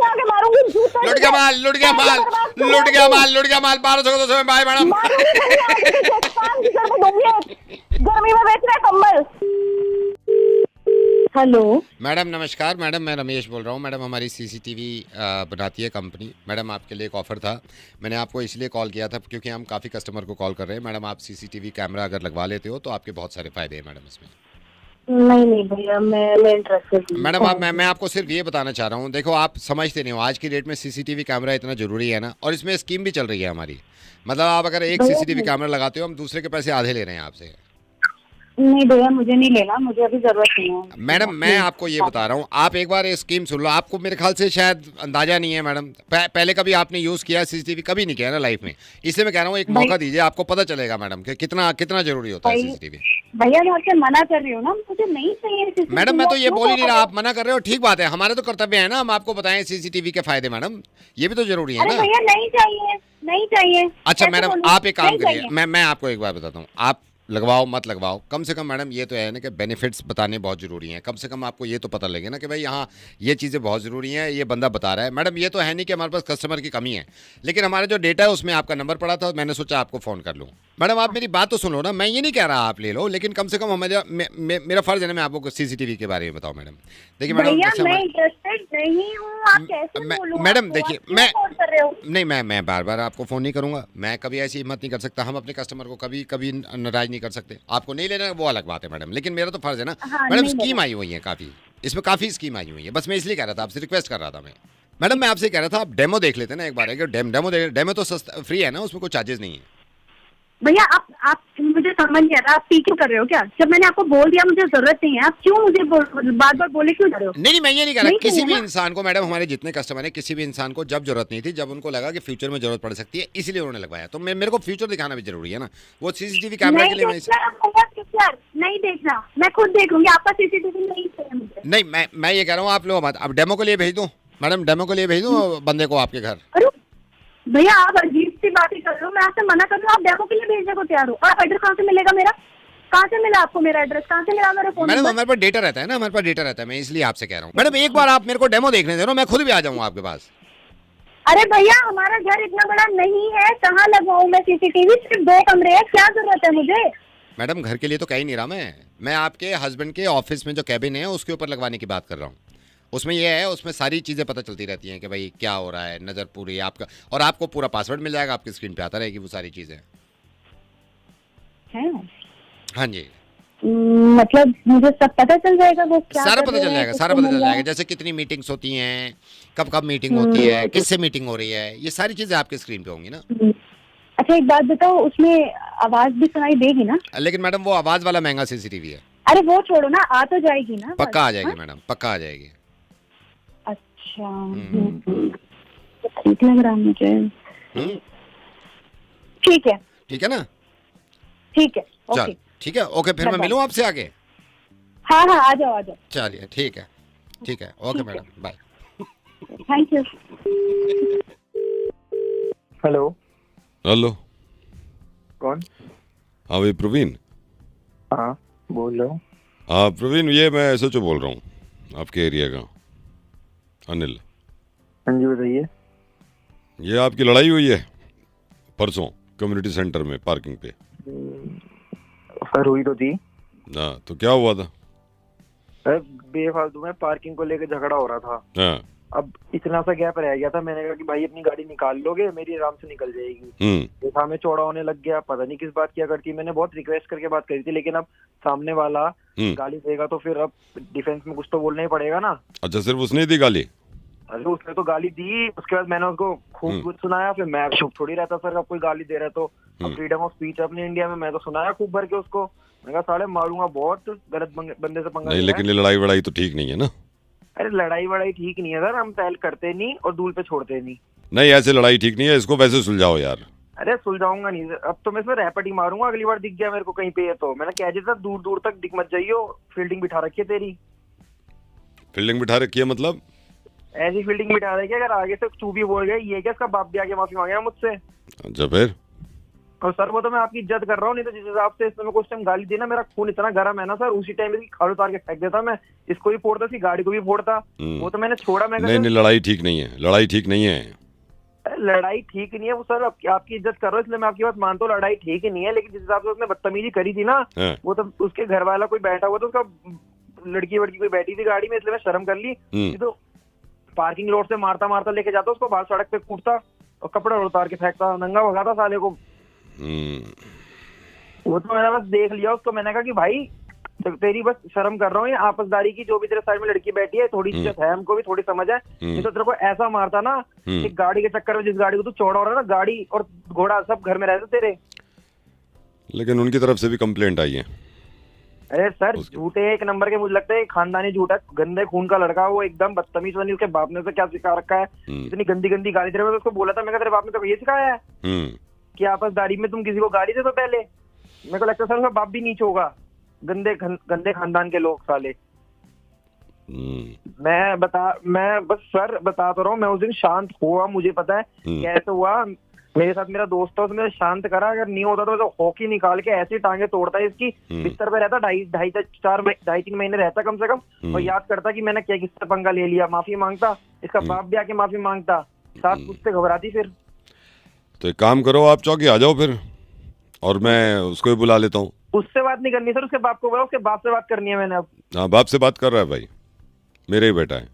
[SPEAKER 2] आगे मारूंगी।
[SPEAKER 5] लुट गया माल 1200 का 200 में। Bye madam.
[SPEAKER 2] गर्मी में बेच रहा है कंबल। हेलो
[SPEAKER 5] मैडम नमस्कार। मैडम मैं रमेश बोल रहा हूँ। मैडम हमारी सीसीटीवी बनाती है कंपनी। मैडम आपके लिए एक ऑफ़र था, मैंने आपको इसलिए कॉल किया था क्योंकि हम काफ़ी कस्टमर को कॉल कर रहे हैं। मैडम आप सीसीटीवी कैमरा अगर लगवा लेते हो तो आपके बहुत सारे फ़ायदे हैं मैडम इसमें।
[SPEAKER 2] नहीं भैया, मैं इंटरेस्टेड।
[SPEAKER 5] मैडम मैं आपको सिर्फ ये बताना चाह रहा हूँ, देखो आप समझते नहीं हो, आज की डेट में सीसीटीवी कैमरा इतना ज़रूरी है ना, और इसमें स्कीम भी चल रही है हमारी। मतलब आप अगर एक सीसीटीवी कैमरा लगाते हो, हम दूसरे के पैसे आधे ले रहे हैं आपसे।
[SPEAKER 2] नहीं भैया मुझे नहीं लेना, मुझे अभी जरूरत नहीं है।
[SPEAKER 5] मैडम मैं आपको ये बता रहा हूँ, आप एक बार ये स्कीम सुन लो। आपको मेरे ख्याल से शायद अंदाजा नहीं है मैडम, पहले कभी आपने यूज़ किया सीसीटीवी? कभी नहीं किया ना लाइफ में, इसलिए मैं कह रहा हूँ एक मौका दीजिए, आपको पता चलेगा मैडम कि कितना जरूरी होता है सीसीटीवी।
[SPEAKER 2] भैया मैं आपसे मना कर रही हूँ ना, मुझे नहीं चाहिए।
[SPEAKER 5] मैडम मैं तो ये बोल ही नहीं रहा, आप मना कर रहे हो, ठीक बात है, हमारे तो कर्तव्य है ना, हम आपको बताएं सीसीटीवी के फायदे। मैडम ये भी तो जरूरी है ना।
[SPEAKER 2] भैया नहीं चाहिए।
[SPEAKER 5] अच्छा मैडम आप एक काम करिए, मैं आपको एक बार बताता हूँ, आप लगवाओ मत लगवाओ, कम से कम मैडम ये तो है ना कि बेनिफिट्स बताने बहुत ज़रूरी हैं। कम से कम आपको ये तो पता लगे ना कि भाई यहाँ ये चीज़ें बहुत ज़रूरी हैं, ये बंदा बता रहा है। मैडम ये तो है नहीं कि हमारे पास कस्टमर की कमी है, लेकिन हमारा जो डेटा है उसमें आपका नंबर पड़ा था, मैंने सोचा आपको फ़ोन कर लूँ।
[SPEAKER 3] मैडम आप मेरी बात तो सुनो ना, मैं ये नहीं कह रहा आप ले लो, लेकिन कम से कम हमारा मेरा फर्ज है ना, मैं आपको सीसीटीवी के बारे में बताऊं मैडम। देखिए मैडम,
[SPEAKER 2] भैया
[SPEAKER 3] जैसे
[SPEAKER 2] मैं इंटरेस्टेड नहीं हूँ, आप कैसे बोलूँ
[SPEAKER 3] मैडम
[SPEAKER 2] आपको?
[SPEAKER 3] देखिए,
[SPEAKER 2] आप क्यों
[SPEAKER 3] मैं
[SPEAKER 2] फोन कर रहे हो?
[SPEAKER 3] नहीं, मैं बार बार आपको फ़ोन नहीं करूंगा, मैं कभी ऐसी हिम्मत नहीं कर सकता। हम अपने कस्टमर को कभी कभी नाराज नहीं कर सकते। आपको नहीं लेना वो अलग बात है मैडम, लेकिन मेरा तो फर्ज है ना।
[SPEAKER 2] हाँ,
[SPEAKER 3] मैडम
[SPEAKER 2] नहीं
[SPEAKER 3] स्कीम
[SPEAKER 2] लेना।
[SPEAKER 3] आई हुई है काफ़ी, इसमें काफ़ी स्कीम आई हुई है, बस मैं इसलिए कह रहा था, आपसे रिक्वेस्ट कर रहा था मैं। मैडम मैं आपसे कह रहा था आप डेमो देख लेते ना एक बार, अगर डेमो तो सस्ता फ्री है ना, उसमें कोई चार्जेस नहीं है।
[SPEAKER 2] भैया आप मुझे समझ नहीं आ रहा, आप पी क्यों कर रहे हो क्या? जब मैंने आपको बोल दिया मुझे जरूरत नहीं है, आप क्यों मुझे बार बार बोले क्यों जा रहे हो?
[SPEAKER 3] नहीं मैं ये नहीं कह रहा,
[SPEAKER 2] नहीं
[SPEAKER 3] किसी
[SPEAKER 2] चाहिए
[SPEAKER 3] भी
[SPEAKER 2] ना।
[SPEAKER 3] इंसान को मैडम, हमारे जितने कस्टमर हैं, किसी भी इंसान को जब जरूरत नहीं थी, जब उनको लगा कि फ्यूचर में जरूरत पड़ सकती है, इसलिए उन्होंने लगवाया। तो मेरे को फ्यूचर दिखाना भी जरूरी है ना, वो सीसीटीवी कैमरा के
[SPEAKER 2] नहीं
[SPEAKER 3] लिए
[SPEAKER 2] देखना भैया, पिक्चर नहीं देखना, मैं खुद देख लूंगी, आपका सीसीटीवी नहीं चाहिए मुझे।
[SPEAKER 3] नहीं मैं ये कह रहा हूँ, आप लोग मत, अब डेमो के लिए भेज दो मैडम, डेमो के लिए भेज दो बंदे को आपके घर।
[SPEAKER 2] अरे भैया आप अजीब सी बातें कर रहे हो, मैं आपसे मना कर रही हूँ, आप डेमो के लिए भेजने को तैयार हो? आप एड्रेस कहाँ से मिलेगा मेरा? कहाँ से मिला आपको मेरा एड्रेस? कहाँ से मिला मेरा फोन
[SPEAKER 3] मैडम
[SPEAKER 2] नंबर?
[SPEAKER 3] हमारे पास डेटा रहता है ना, हमारे पास डेटा रहता है, मैं इसलिए आपसे कह रहा हूँ। मैडम एक बार आप मेरे को डेमो देखने दे, मैं खुद भी आ जाऊँगा आपके पास।
[SPEAKER 2] अरे भैया हमारा घर इतना बड़ा नहीं है, कहाँ लगवाऊँ मैं सीसीटीवी? सिर्फ 2 कमरे हैं, क्या जरूरत है मुझे?
[SPEAKER 3] मैडम घर के लिए तो कह ही नहीं रहा मैं आपके हस्बैंड के ऑफिस में जो कैबिन है उसके ऊपर लगवाने की बात कर रहा हूँ। उसमें ये है, उसमें सारी चीज़ें पता चलती रहती हैं कि भाई क्या हो रहा है, नज़र पूरी आपका, और आपको पूरा पासवर्ड मिल जाएगा, आपकी स्क्रीन पे आता रहेगी वो सारी चीज़ें।
[SPEAKER 2] हैं?
[SPEAKER 3] हाँ जी,
[SPEAKER 2] मतलब मुझे सब पता चल जाएगा वो क्या
[SPEAKER 3] सारा
[SPEAKER 2] कर
[SPEAKER 3] पता
[SPEAKER 2] रहे
[SPEAKER 3] चल
[SPEAKER 2] हैं,
[SPEAKER 3] जाएगा,
[SPEAKER 2] किसको
[SPEAKER 3] सारा पता
[SPEAKER 2] मिल
[SPEAKER 3] चल
[SPEAKER 2] रहा
[SPEAKER 3] जाएगा,
[SPEAKER 2] है।
[SPEAKER 3] जैसे कितनी मीटिंग्स होती हैं, कब कब मीटिंग होती है, किससे मीटिंग हो रही है, ये सारी चीज़ें आपके स्क्रीन पे होंगी ना।
[SPEAKER 2] अच्छा एक बात बताओ, उसमें आवाज भी सुनाई देगी ना?
[SPEAKER 3] लेकिन मैडम वो आवाज़ वाला महंगा सीसीटीवी है।
[SPEAKER 2] अरे वो छोड़ो ना, आ तो जाएगी ना?
[SPEAKER 3] पक्का आ
[SPEAKER 2] बस,
[SPEAKER 3] जाएगी
[SPEAKER 2] हाँ?
[SPEAKER 3] मैडम, पक्का आ जाएगी।
[SPEAKER 2] अच्छा तो ठीक लग रहा है मुझे।
[SPEAKER 3] हम्म,
[SPEAKER 2] ठीक है
[SPEAKER 3] ठीक है ना,
[SPEAKER 2] ठीक है,
[SPEAKER 3] चल
[SPEAKER 2] ओके।
[SPEAKER 3] ठीक है, ओके, फिर मैं
[SPEAKER 2] Bye-bye.
[SPEAKER 3] मिलूँ आपसे आगे।
[SPEAKER 2] हाँ हाँ आ जाओ आ जाओ,
[SPEAKER 3] चलिए ठीक है, okay madam, bye.
[SPEAKER 2] Thank you.
[SPEAKER 9] Hello,
[SPEAKER 5] hello,
[SPEAKER 9] कौन?
[SPEAKER 5] हाँ भाई प्रवीण।
[SPEAKER 9] हाँ बोल रहा हूँ।
[SPEAKER 5] हाँ प्रवीण, ये मैं SHO बोल रहा हूँ आपके एरिया का, अनिल।
[SPEAKER 9] हाँ जी बताइए।
[SPEAKER 5] ये आपकी लड़ाई हुई है परसों कम्युनिटी सेंटर में पार्किंग पे?
[SPEAKER 9] सर हुई तो थी।
[SPEAKER 5] हाँ तो क्या हुआ था?
[SPEAKER 9] सर बेफालतू में पार्किंग को लेकर झगड़ा हो रहा था।
[SPEAKER 5] हाँ।
[SPEAKER 9] अब इतना सा गैप रह गया था, मैंने कहा कि भाई अपनी गाड़ी निकाल लोगे, मेरी आराम से निकल जाएगी। देखा में चौड़ा होने लग गया, पता नहीं किस बात किया करती। मैंने बहुत रिक्वेस्ट करके बात करी थी, लेकिन अब सामने वाला गाली देगा तो फिर अब डिफेंस में कुछ तो बोलना ही पड़ेगा ना।
[SPEAKER 5] अच्छा, सिर्फ उसने ही दी गाली?
[SPEAKER 9] अरे उसने तो गाली दी, उसके बाद मैंने उसको खूब कुछ सुनाया, फिर मैं चुप थोड़ी रहता सर, अब कोई गाली दे रहा है तो। अब फ्रीडम ऑफ स्पीच है अपने इंडिया में, मैं तो सुनाया खूब भर के उसको। मैंने कहा साले मारूंगा, बहुत गलत बंदे से पंगा
[SPEAKER 5] नहीं,
[SPEAKER 9] लिया
[SPEAKER 5] लेकिन ये लड़ाई वड़ाई तो ठीक नहीं है ना?
[SPEAKER 9] अरे लड़ाई वड़ाई ठीक नहीं है सर, हम पहल करते नहीं और दूल पे छोड़ते नहीं।
[SPEAKER 5] नहीं, ऐसे लड़ाई ठीक नहीं है, इसको वैसे सुलझाओ यार।
[SPEAKER 9] अरे सुलझाऊंगा नहीं, अब तो मैं इसमें रैपट ही मारूंगा, अगली बार दिख गया मेरे को कहीं पे तो मैंने कह दिया सर दूर दूर तक दिख मत जाइयो, फील्डिंग बिठा रखी है तेरी।
[SPEAKER 5] फील्डिंग बिठा रखी है मतलब?
[SPEAKER 9] ऐसी फील्डिंग बिठा रखी है, अगर आगे से चूभी बोल गए ये क्या, इसका बाप भी आके माफी मांगे मुझसे।
[SPEAKER 5] अच्छा फिर?
[SPEAKER 9] और सर वो तो मैं आपकी इज्जत कर रहा हूँ, नहीं तो जिस हिसाब से इसने मेरे को उस टाइम गाली दी ना, मेरा खून इतना गर्म है ना सर, उसी टाइम इसकी खाल उतार के फेंक देता मैं, इसको भी फोड़ता, इसकी गाड़ी को भी फोड़ता। वो तो मैंने छोड़ा। मैं
[SPEAKER 5] नहीं, लड़ाई ठीक नहीं है, लड़ाई ठीक नहीं है।
[SPEAKER 9] लड़ाई ठीक नहीं है वो सर, आपकी इज्जत कर रहा हूँ इसलिए मैं आपकी बात मानता हूँ, लड़ाई ठीक ही नहीं है, लेकिन जिस हिसाब से उसने बदतमीजी करी थी ना, वो तो उसके घर वाला कोई बैठा हुआ था, उसका लड़की वड़की कोई बैठी थी गाड़ी में, इसलिए मैं शर्म कर ली। तो पार्किंग लॉट से मारता मारता लेके जाता, उसको बाहर सड़क पे कूटता और कपड़ा उतार के फेंकता, नंगा भगाता साले को। वो तो मैंने बस देख लिया उसको, मैंने कहा कि भाई तेरी बस शर्म कर रहा हूँ, ये आपसदारी की, जो भी तेरे साइड में लड़की बैठी है थोड़ी इज्जत है, हमको भी थोड़ी समझ है, नहीं तो तेरे को ऐसा मारता ना कि गाड़ी के चक्कर में, जिस गाड़ी को तू चौड़ा हो रहा है ना, गाड़ी और घोड़ा सब घर में रहते तेरे।
[SPEAKER 5] लेकिन उनकी तरफ से भी कंप्लेंट आई है।
[SPEAKER 9] अरे सर झूठे एक नंबर के, मुझे लगता है खानदानी झूठा, गंदे खून का लड़का, वो एकदम बदतमीज बनी, उसके बाप ने उसे क्या सिखा रखा है, इतनी गंदी गंदी गाली दे रहे। मैं उसको बोला था, मैं कहा तेरे बाप ने तो ये सिखाया है कि आपसदारी में तुम किसी को गाली दे दो पहले। मेरे को लगता है सर उसका बाप भी नीच होगा, गंदे खानदान के लोग साले। मैं बस सर बता तो रहा हूँ, मैं उस दिन शांत हुआ, मुझे पता है कैसे हुआ। मेरे साथ मेरा दोस्त था, उसने शांत करा, अगर नहीं होता तो हॉकी निकाल के ऐसी टांगे तोड़ता है इसकी। बिस्तर पे रहता, 2.5-3 महीने रहता कम से कम, और याद करता कि मैंने क्या किससे पंगा ले लिया, माफी मांगता, इसका बाप भी आके माफी मांगता, साथ उससे घबराती। फिर
[SPEAKER 5] तो एक काम करो, आप चौकी आ जाओ फिर, और मैं उसको भी बुला लेता हूँ।
[SPEAKER 9] उससे बात नहीं करनी सर, उसके बाप को बोला, उसके बाप से बात करनी है मैंने अब।
[SPEAKER 5] हाँ, बाप से बात कर रहा है भाई, मेरा ही बेटा है।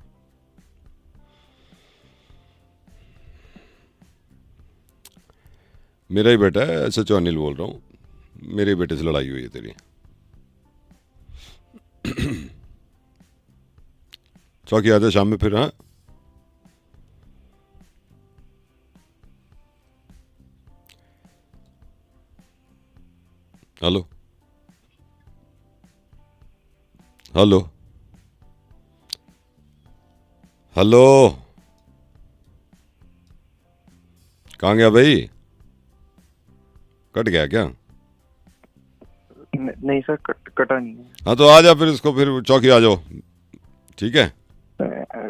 [SPEAKER 5] मेरा ही बेटा है, SHO अनिल बोल रहा हूँ। मेरे ही बेटे से लड़ाई हुई है तेरी। चौकी आ जा शाम में फिर। हाँ, हेलो हेलो हेलो, कहाँ गया भाई? कट गया क्या?
[SPEAKER 9] नहीं सर, कटा नहीं है।
[SPEAKER 5] हाँ तो आ जा फिर, इसको फिर चौकी आ जाओ, ठीक है?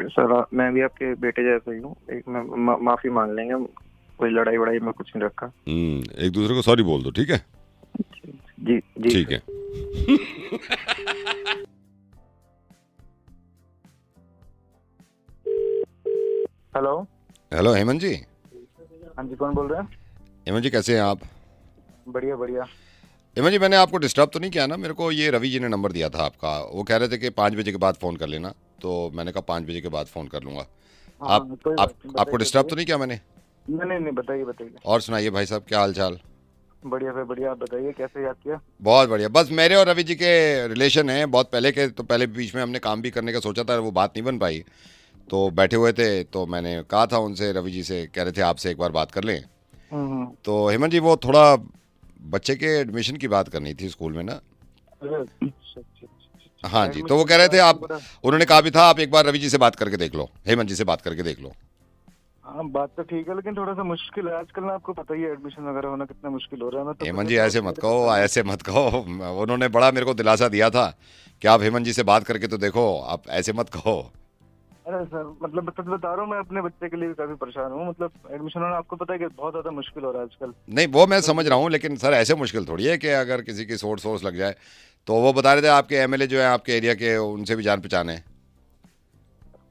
[SPEAKER 9] सर मैं भी आपके बेटे जैसा ही हूँ, एक माफी मांग लेंगे, कोई लड़ाई वड़ाई में कुछ नहीं रखा।
[SPEAKER 5] एक दूसरे को सॉरी बोल दो, ठीक है?
[SPEAKER 9] जी जी
[SPEAKER 5] ठीक है।
[SPEAKER 9] हेलो
[SPEAKER 3] हेलो हेमंत जी।
[SPEAKER 9] हाँ जी, कौन बोल रहे हैं?
[SPEAKER 3] हेमंत जी कैसे हैं आप?
[SPEAKER 9] बढ़िया बढ़िया।
[SPEAKER 3] हेमंत जी, मैंने आपको डिस्टर्ब तो नहीं किया ना? मेरे को ये रवि जी ने नंबर दिया था आपका, वो कह रहे थे कि 5 बजे के बाद फ़ोन कर लेना, तो मैंने कहा 5 बजे के बाद फ़ोन कर लूँगा। आपको डिस्टर्ब तो नहीं किया मैंने?
[SPEAKER 9] नहीं, बताइए बताइए।
[SPEAKER 3] और सुनाइए भाई साहब, क्या हाल चाल?
[SPEAKER 9] बढ़िया भाई बढ़िया, आप बताइए कैसे याद किया?
[SPEAKER 3] बहुत बढ़िया। बस मेरे और रवि जी के रिलेशन हैं बहुत पहले के, तो पहले बीच में हमने काम भी करने का सोचा था, वो बात नहीं बन पाई, तो बैठे हुए थे, तो मैंने कहा था उनसे, रवि जी से, कह रहे थे आपसे एक बार बात कर लें। तो हेमंत जी, वो थोड़ा बच्चे के एडमिशन की बात करनी थी स्कूल में ना। हाँ जी, तो वो कह रहे थे आप, उन्होंने कहा भी था आप एक बार रवि जी से बात करके देख लो, हेमंत जी से बात करके देख लो।
[SPEAKER 9] हाँ बात तो ठीक है, लेकिन थोड़ा सा मुश्किल है आजकल ना, आपको पता ही है एडमिशन वगैरह होना कितना मुश्किल हो रहा है। तो
[SPEAKER 3] हेमंत जी ऐसे मत कहो, ऐसे मत कहो। उन्होंने बड़ा मेरे को दिलासा दिया था कि आप हेमंत जी से बात करके तो देखो, आप ऐसे मत कहो।
[SPEAKER 9] अरे सर, मतलब बता रहा हूँ, मैं अपने बच्चे के लिए भी काफी परेशान हूँ, मतलब एडमिशन होना आपको पता है कि बहुत ज्यादा मुश्किल हो रहा है आजकल।
[SPEAKER 3] नहीं, वो मैं समझ रहा हूँ, लेकिन सर ऐसे मुश्किल थोड़ी है कि अगर किसी की सोर्स लग जाए। तो वो बता रहे थे आपके MLA जो है आपके एरिया के, उनसे भी जान पहचान है।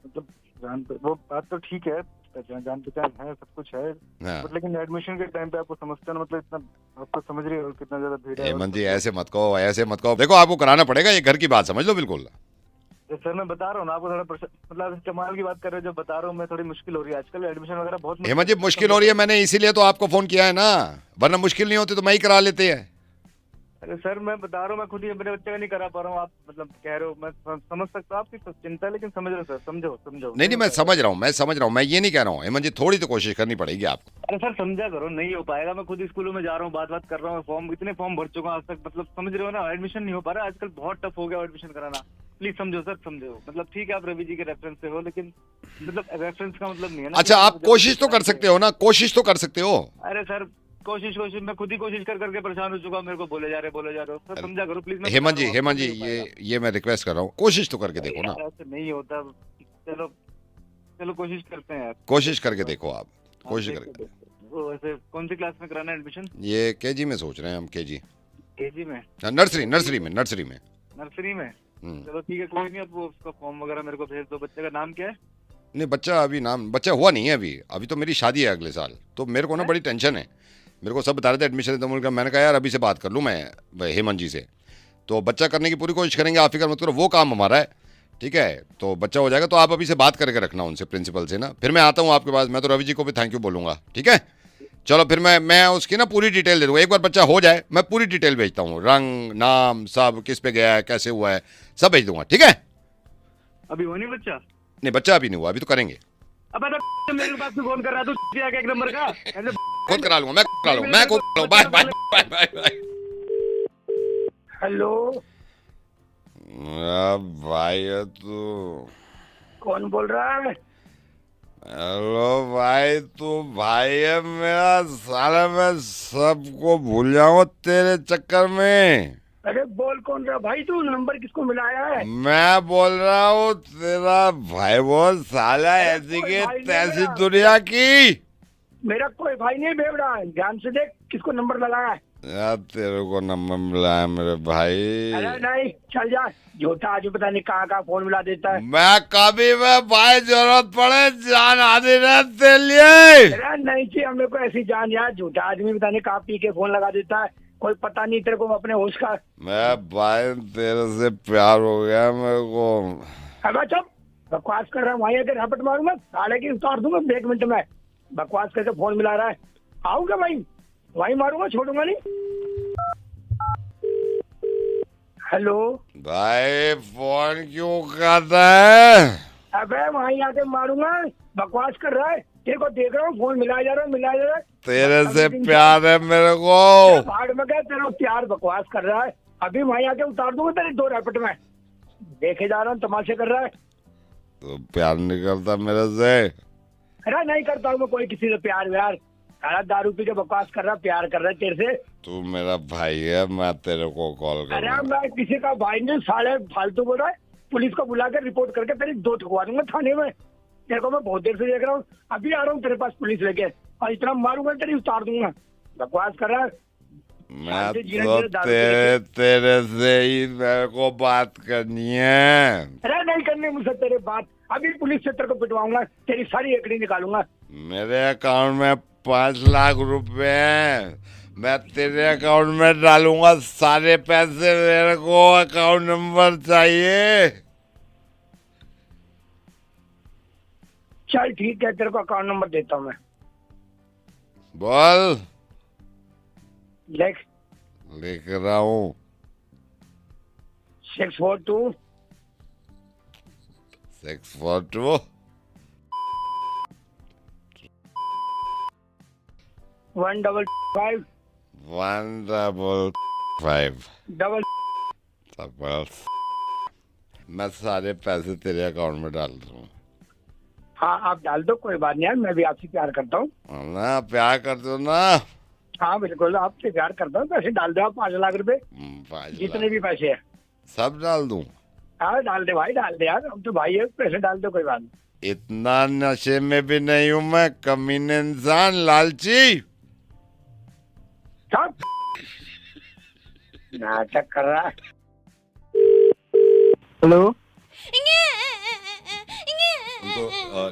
[SPEAKER 9] मतलब वो बात तो ठीक है, जान पहचान है, सब कुछ है।
[SPEAKER 3] हाँ।
[SPEAKER 9] लेकिन एडमिशन के टाइम पे आपको समझते हैं, मतलब इतना आपको समझ रही हो कितना ज्यादा भीड़ है।
[SPEAKER 3] हेमंत जी ऐसे मत कहो, ऐसे मत कहो, देखो आपको कराना पड़ेगा, ये घर की बात समझ लो बिल्कुल।
[SPEAKER 9] सर मैं बता रहा हूँ ना आपको, थोड़ा मतलब कमाल की बात कर रहे हो, जो बता रहा हूँ मैं, थोड़ी मुश्किल हो रही है आजकल एडमिशन वगैरह बहुत।
[SPEAKER 3] हेमंत जी मुश्किल हो रही है, मैंने इसीलिए तो आपको फोन किया है ना, वरना मुश्किल नहीं होती तो मैं ही करा लेते हैं।
[SPEAKER 9] अरे सर मैं बता रहा हूँ, मैं खुद ही अपने बच्चे का नहीं करा पा रहा हूँ, आप मतलब कह रहे हो, मैं समझ सकता हूँ आपकी चिंता, लेकिन समझ रहे हो सर, समझो।
[SPEAKER 3] नहीं, मैं समझ रहा हूँ, मैं ये नहीं कह रहा हूँ। हेमंत जी थोड़ी तो कोशिश करनी पड़ेगी आपको।
[SPEAKER 9] अरे सर समझा करो, नहीं हो पाएगा, मैं खुद स्कूलों में जा रहा हूँ, बात कर रहा हूँ, इतने फॉर्म भर चुका हूँ आज तक, मतलब समझ रहे हो ना, एडमिशन नहीं हो पा रहा आजकल, बहुत टफ हो गया एडमिशन कराना। प्लीज समझो सर, समझो। मतलब ठीक है आप रवि जी के रेफरेंस से हो, लेकिन मतलब रेफरेंस का मतलब नहीं है ना।
[SPEAKER 3] अच्छा, आप कोशिश तो कर सकते हो ना, कोशिश तो कर सकते हो।
[SPEAKER 9] अरे सर कोशिश मैं खुद ही कोशिश करके परेशान हो चुका हूँ, मेरे को बोले जा रहे हो सर, समझा करो प्लीज।
[SPEAKER 3] हेमंत जी ये मैं रिक्वेस्ट कर रहा हूँ, कोशिश तो करके देखो ना।
[SPEAKER 9] ऐसे नहीं होता, चलो कोशिश करते हैं यार।
[SPEAKER 3] कोशिश करके देखो आप, कोशिश करके।
[SPEAKER 9] वो वैसे कौन सी क्लास में कराना है एडमिशन?
[SPEAKER 3] ये KG में सोच रहे हैं हम,
[SPEAKER 9] KG में?
[SPEAKER 3] नर्सरी में।
[SPEAKER 9] चलो ठीक है, कोई नहीं, अब वो उसका फॉर्म वगैरह मेरे को भेज दो। बच्चे का नाम क्या है?
[SPEAKER 3] नहीं, बच्चा हुआ नहीं है अभी तो मेरी शादी है अगले साल, तो मेरे को ना बड़ी टेंशन है। मेरे को सब बता रहे थे एडमिशन, तो मैंने कहा यार अभी से बात कर लूँ मैं हेमंत जी से, तो बच्चा करने की पूरी कोशिश करेंगे, आप फिक्र मत करो, वो काम हमारा है, ठीक है? तो बच्चा हो जाएगा, तो आप अभी से बात करके रखना उनसे, प्रिंसिपल से ना। फिर मैं आता हूँ आपके पास, मैं तो रवि जी को भी थैंक यू बोलूँगा, ठीक है? चलो फिर मैं उसकी ना पूरी डिटेल दे दूँगा, एक बार बच्चा हो जाए मैं पूरी डिटेल भेजता हूँ, रंग नाम सब, किस पे गया है, कैसे हुआ है, सब भेज दूंगा, ठीक है?
[SPEAKER 9] अभी हुआ नहीं बच्चा?
[SPEAKER 3] नहीं, बच्चा अभी नहीं हुआ, अभी तो करेंगे।
[SPEAKER 9] अब मेरे पास फोन कर रहा है एक नंबर का,
[SPEAKER 3] खुद करा लूंगा, मैं करा लूंगा। बाय।
[SPEAKER 9] हेलो
[SPEAKER 3] भाई तू
[SPEAKER 9] कौन बोल रहा है?
[SPEAKER 3] हेलो भाई, तू भाई है मेरा, साला मैं सबको भूल जाऊंगा तेरे चक्कर में।
[SPEAKER 9] अरे बोल कौन रहा भाई, तू नंबर किसको मिलाया है?
[SPEAKER 3] मैं बोल रहा हूँ तेरा भाई, बोल साला, ऐसी के तैसी दुनिया की।
[SPEAKER 9] मेरा कोई भाई नहीं बेवड़ा है, ध्यान से देख किसको नंबर लगाया है।
[SPEAKER 3] यार तेरे को नंबर मिला है मेरे भाई।
[SPEAKER 9] अरे नहीं, चल जा, झूठा आज पता नहीं कहाँ फोन मिला देता है।
[SPEAKER 3] मैं कभी में भाई जरूरत पड़े जान आदि तेरे लिए।
[SPEAKER 9] अरे नहीं चाहिए हमें को ऐसी जान यार, झूठा आदमी पता नहीं कहाँ पी के फोन लगा देता है,
[SPEAKER 4] कोई पता नहीं तेरे को अपने होश का।
[SPEAKER 5] मैं भाई तेरे से प्यार हो गया मेरे को।
[SPEAKER 4] अब चुप, बकवास कर रहा हूँ। वहीं अगर रपट मारूंगा साले की उतार दूंगा 1 मिनट में। बकवास करके फोन मिला रहा है। आऊंगा भाई, वहीं मारूंगा, छोड़ूंगा नहीं। हेलो
[SPEAKER 5] भाई फोन क्यों करता है?
[SPEAKER 4] अबे वहीं आके मारूंगा। बकवास कर रहा है, तेरे को देख रहा हूँ, फोन मिलाया जा रहा है।
[SPEAKER 5] तेरे से प्यार है मेरे को।
[SPEAKER 4] भाड़ में गया तेरा प्यार, बकवास कर रहा है। अभी वहीं आके उतार दूंगा तेरे 2 रैपट में। देखे जा रहा हूँ तमाशे कर रहा है।
[SPEAKER 5] तो प्यार नहीं करता मेरे से?
[SPEAKER 4] अरे नहीं करता हूँ मैं कोई किसी से प्यार व्यार। अरे दारू पी के बकवास कर रहा, प्यार कर रहा है तेरे से।
[SPEAKER 5] तू मेरा भाई है, मैं तेरे को कॉल
[SPEAKER 4] अरे
[SPEAKER 5] करूंगा।
[SPEAKER 4] मैं किसी का भाई नहीं, साले फालतू बोल रहा है। पुलिस को बुला कर रिपोर्ट करके तेरी 2 ठुकवा दूंगा थाने में। तेरे को मैं बहुत देर से देख रहा हूँ, अभी आ रहा हूँ तेरे पास पुलिस लेके, और इतना मारूंगा तेरी उतार दूंगा। बकवास कर रहा है।
[SPEAKER 5] मैं तो तेरे से ही मेरे को बात करनी है।
[SPEAKER 4] अरे नहीं करनी मुझसे तेरे बात। अभी पुलिस से तेरे को पिटवाऊंगा, तेरी सारी एकड़ी निकालूंगा।
[SPEAKER 5] मेरे अकाउंट में 5 लाख रुपए हैं, मैं तेरे अकाउंट में डालूंगा सारे पैसे। मेरे को अकाउंट नंबर चाहिए।
[SPEAKER 4] चल ठीक है, तेरे को अकाउंट नंबर देता हूँ मैं।
[SPEAKER 5] बोल। लिख रहा हूँ।
[SPEAKER 4] 642
[SPEAKER 5] 642
[SPEAKER 4] 155
[SPEAKER 5] 155 मैं सारे पैसे तेरे अकाउंट में डाल दूँ।
[SPEAKER 4] हाँ आप डाल दो, कोई बात नहीं यार, मैं भी आपसे प्यार करता हूँ
[SPEAKER 5] ना। प्यार कर दो ना?
[SPEAKER 4] हाँ बिल्कुल आपसे प्यार करता हूँ। पैसे डाल दो आप, 5 लाख रुपए,
[SPEAKER 5] 5
[SPEAKER 4] जितने भी पैसे है
[SPEAKER 5] सब डाल दूं?
[SPEAKER 4] हाँ डाल दे भाई, डाल दे यार, हम तो भाई है, पैसे डाल दो, कोई बात नहीं।
[SPEAKER 5] इतना नशे में भी नहीं हूँ मैं, कमीने इंसान, लालची।
[SPEAKER 4] सब नाटक कर रहा है। हेलो
[SPEAKER 5] उनको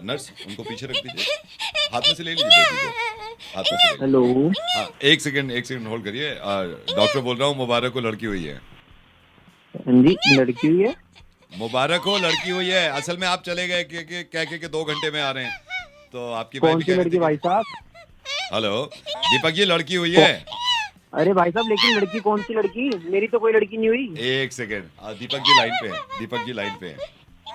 [SPEAKER 5] नर्स, उनको पीछे रख दीजिए, हाथ में से ले लीजिए बेटी को, हाथ में से।
[SPEAKER 9] हेलो
[SPEAKER 5] हाँ, एक सेकंड होल्ड करिए। डॉक्टर बोल रहा हूँ, मुबारक को लड़की हुई है।
[SPEAKER 9] जी, लड़की हुई है?
[SPEAKER 5] मुबारक हो, लड़की हुई है। असल में आप चले गए कह के 2 घंटे में आ रहे हैं, तो आपकी
[SPEAKER 9] कौन सी लड़की भाई साहब?
[SPEAKER 5] हेलो दीपक, ये लड़की हुई है।
[SPEAKER 9] अरे भाई साहब, लेकिन लड़की कौन सी लड़की? मेरी तो कोई लड़की नहीं हुई।
[SPEAKER 5] एक सेकंड, दीपक जी लाइन पे है, दीपक जी लाइन पे है।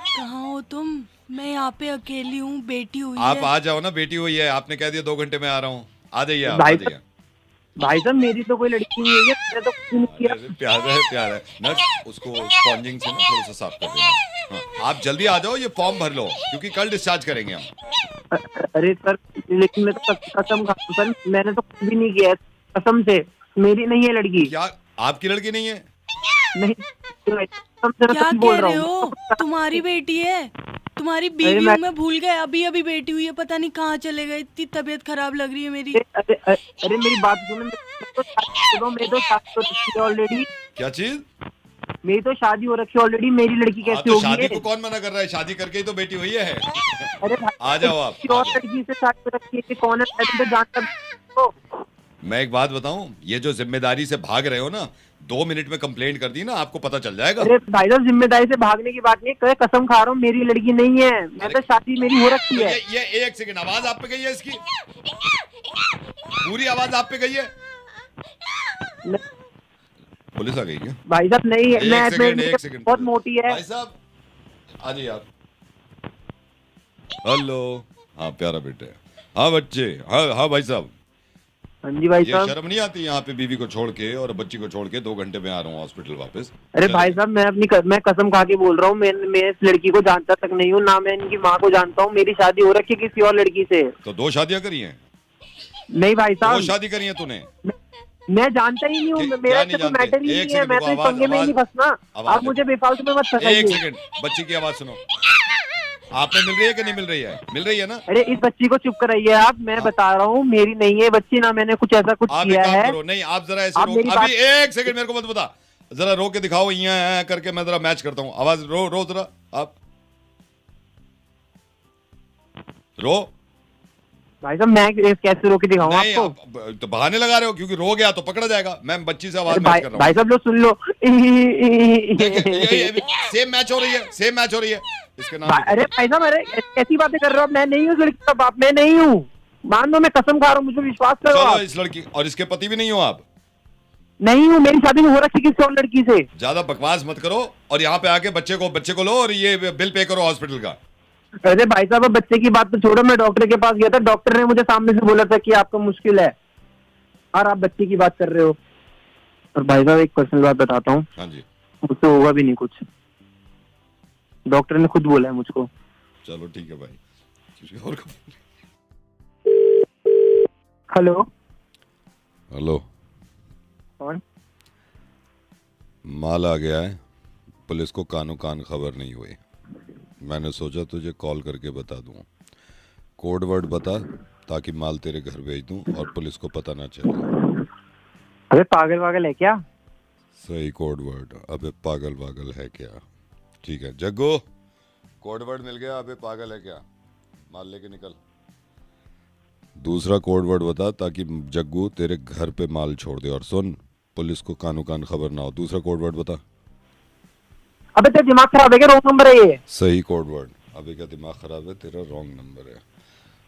[SPEAKER 8] कहाँ हो तुम? मैं यहाँ पे अकेली हूँ, बेटी हुई
[SPEAKER 5] आप
[SPEAKER 8] है।
[SPEAKER 5] आ जाओ ना, बेटी हुई है, आपने कह दिया 2 घंटे में आ रहा हूँ, आ जाइए आप,
[SPEAKER 9] भाई
[SPEAKER 5] आ जाइए।
[SPEAKER 9] भाई साहब, मेरी तो कोई लड़की नहीं हुई है, मैंने तो कुछ नहीं किया।
[SPEAKER 5] प्यार है नर्स, उसको स्पॉन्जिंग से ना थोड़ा सा साफ कर देना। हाँ, आप जल्दी आ जाओ, ये फॉर्म भर लो, क्योंकि कल डिस्चार्ज करेंगे हम।
[SPEAKER 9] अरे सर, लेकिन मैं तो कसम खाता हूं सर, मैंने तो कुछ भी नहीं किया है, कसम से। मेरी नहीं है लड़की।
[SPEAKER 5] क्या आपकी लड़की नहीं है?
[SPEAKER 9] नहीं, कसम से मैं
[SPEAKER 8] क्या
[SPEAKER 9] सच बोल
[SPEAKER 8] कह
[SPEAKER 9] रहा
[SPEAKER 8] रहे
[SPEAKER 9] हूँ।
[SPEAKER 8] हो? तुम्हारी बेटी है, तुम्हारी बीवी हूँ मैं, भूल गए? अभी अभी बेटी हुई है, पता नहीं कहाँ चले गए, इतनी तबीयत खराब लग रही है मेरी।
[SPEAKER 9] अरे मेरी बात सुनो, मेरी तो शादी हो रखी है ऑलरेडी।
[SPEAKER 5] क्या चीज?
[SPEAKER 9] मेरी तो शादी हो रखी है ऑलरेडी, मेरी लड़की कैसे
[SPEAKER 5] तो
[SPEAKER 9] होगी?
[SPEAKER 5] शादी को कौन मना कर रहा है? शादी करके ही तो बेटी हुई है।
[SPEAKER 9] अरे
[SPEAKER 5] आ जाओ आप।
[SPEAKER 9] किसी और लड़की से शादी हो रखी है, कौन है मैं तो जानता हूं।
[SPEAKER 5] मैं एक बात बताऊं, ये जो जिम्मेदारी से भाग रहे हो ना, 2 मिनट में कंप्लेंट कर दी ना, आपको पता चल जाएगा।
[SPEAKER 9] अरे भाई साहब, जिम्मेदारी से भागने की बात नहीं है, कसम खा रहा हूँ, मेरी लड़की नहीं है, मैं तो शादी मेरी हो रखी है।
[SPEAKER 5] ये एक सेकंड, आवाज आप पे गई है इसकी? पूरी आवाज आप पे गई है? पुलिस आ गई क्या?
[SPEAKER 9] भाई साहब नहीं है,
[SPEAKER 5] एक सेकंड,
[SPEAKER 9] बहुत मोटी है।
[SPEAKER 5] भाई साहब आ जाइए आप। हेलो, हाँ प्यारा बेटे, हाँ बच्चे, हाँ भाई साहब।
[SPEAKER 9] हाँ जी भाई
[SPEAKER 5] ये
[SPEAKER 9] साहब।
[SPEAKER 5] शर्म नहीं आती यहाँ पे बीवी को छोड़ के और बच्ची को छोड़ के 2 घंटे में आ रहा हूँ हॉस्पिटल वापस?
[SPEAKER 9] अरे भाई साहब, मैं कसम खा के बोल रहा हूँ, मैं इस लड़की को जानता तक नहीं हूँ, ना मैं इनकी माँ को जानता हूँ। मेरी शादी हो रखी है किसी और लड़की से।
[SPEAKER 5] तो 2 शादियां करी हैं?
[SPEAKER 9] नहीं भाई साहब,
[SPEAKER 5] 2 शादी करी हैं तूने?
[SPEAKER 9] मैं जानता ही नहीं हूँ, मेरा तो मैटर ही नहीं है, मैं तो इस पंगे में ही नहीं फंसना। आप मुझे बेफालतू में मत फंसाइए।
[SPEAKER 5] एक सेकंड, बच्ची की आवाज सुनो। आप में मिल रही है कि नहीं मिल रही है? मिल रही है ना?
[SPEAKER 9] अरे इस बच्ची को चुप कराइए आप, मैं बता रहा हूँ, मेरी नहीं है बच्ची, ना मैंने कुछ ऐसा कुछ
[SPEAKER 5] आप
[SPEAKER 9] किया
[SPEAKER 5] एक काम
[SPEAKER 9] है।
[SPEAKER 5] करो, नहीं आप जरा ऐसे रोक, अभी एक सेकंड मेरे को मत बता, जरा रो के दिखाओ, यहाँ करके मैं जरा मैच करता हूँ। आवाज रो जरा, आप रो।
[SPEAKER 9] भाई साहब मैं कैसे रोके दिखाऊं
[SPEAKER 5] नहीं,
[SPEAKER 9] आपको?
[SPEAKER 5] आप तो बहाने लगा रहे हो, क्योंकि रो गया तो पकड़ा जाएगा। मैं बच्ची से आवाज मैच कर रहा
[SPEAKER 9] भाई साहब लो सुन लो।
[SPEAKER 5] सेम मैच हो रही है, सेम मैच हो रही है इसके नाम।
[SPEAKER 9] अरे भाई साहब, अरे कैसी बातें कर रहे हो? मैं नहीं हूँ लड़की का बाप, मैं नहीं हूँ। मान लो, मैं कसम खा रहा हूँ, मुझे विश्वास करो
[SPEAKER 5] चलो
[SPEAKER 9] आप।
[SPEAKER 5] इस लड़की और इसके पति भी नहीं हो आप?
[SPEAKER 9] नहीं हूँ, मेरी शादी हो रखी किसी और लड़की से।
[SPEAKER 5] ज्यादा बकवास मत करो और यहाँ पे आके बच्चे को लो और ये बिल पे करो हॉस्पिटल का।
[SPEAKER 9] अरे भाई साहब, अब बच्चे की बात तो छोड़ो, मैं डॉक्टर के पास गया था, डॉक्टर ने मुझे सामने से बोला था कि आपको मुश्किल है, और आप बच्चे की बात कर रहे हो। और भाई साहब एक पर्सनल बात बताता हूँ,
[SPEAKER 5] हाँ जी,
[SPEAKER 9] मुझसे होगा भी नहीं कुछ, डॉक्टर ने खुद बोला है मुझको।
[SPEAKER 5] चलो ठीक है भाई, किसी और को।
[SPEAKER 9] हेलो
[SPEAKER 5] हेलो,
[SPEAKER 9] कौन?
[SPEAKER 5] माल आ गया है, पुलिस को कानो कान खबर नहीं हुई। मैंने सोचा तुझे कॉल करके बता दूं। कोड वर्ड बता ताकि माल तेरे घर भेज दूं और पुलिस को पता ना चले।
[SPEAKER 9] अबे पागल वागल है क्या?
[SPEAKER 5] सही कोड वर्ड, अबे पागल वागल है क्या। ठीक है जग्गू, कोड वर्ड मिल गया, अबे पागल है क्या, माल लेके निकल। दूसरा कोड वर्ड बता ताकि जग्गू तेरे घर पे माल छोड़ दे, और सुन पुलिस को कानो कान खबर ना हो। दूसरा कोड वर्ड बता।
[SPEAKER 9] अबे तेरा दिमाग खराब है क्या? रॉन्ग नंबर है ये।
[SPEAKER 5] सही कोड वर्ड, अबे क्या दिमाग खराब है तेरा, रॉन्ग नंबर है।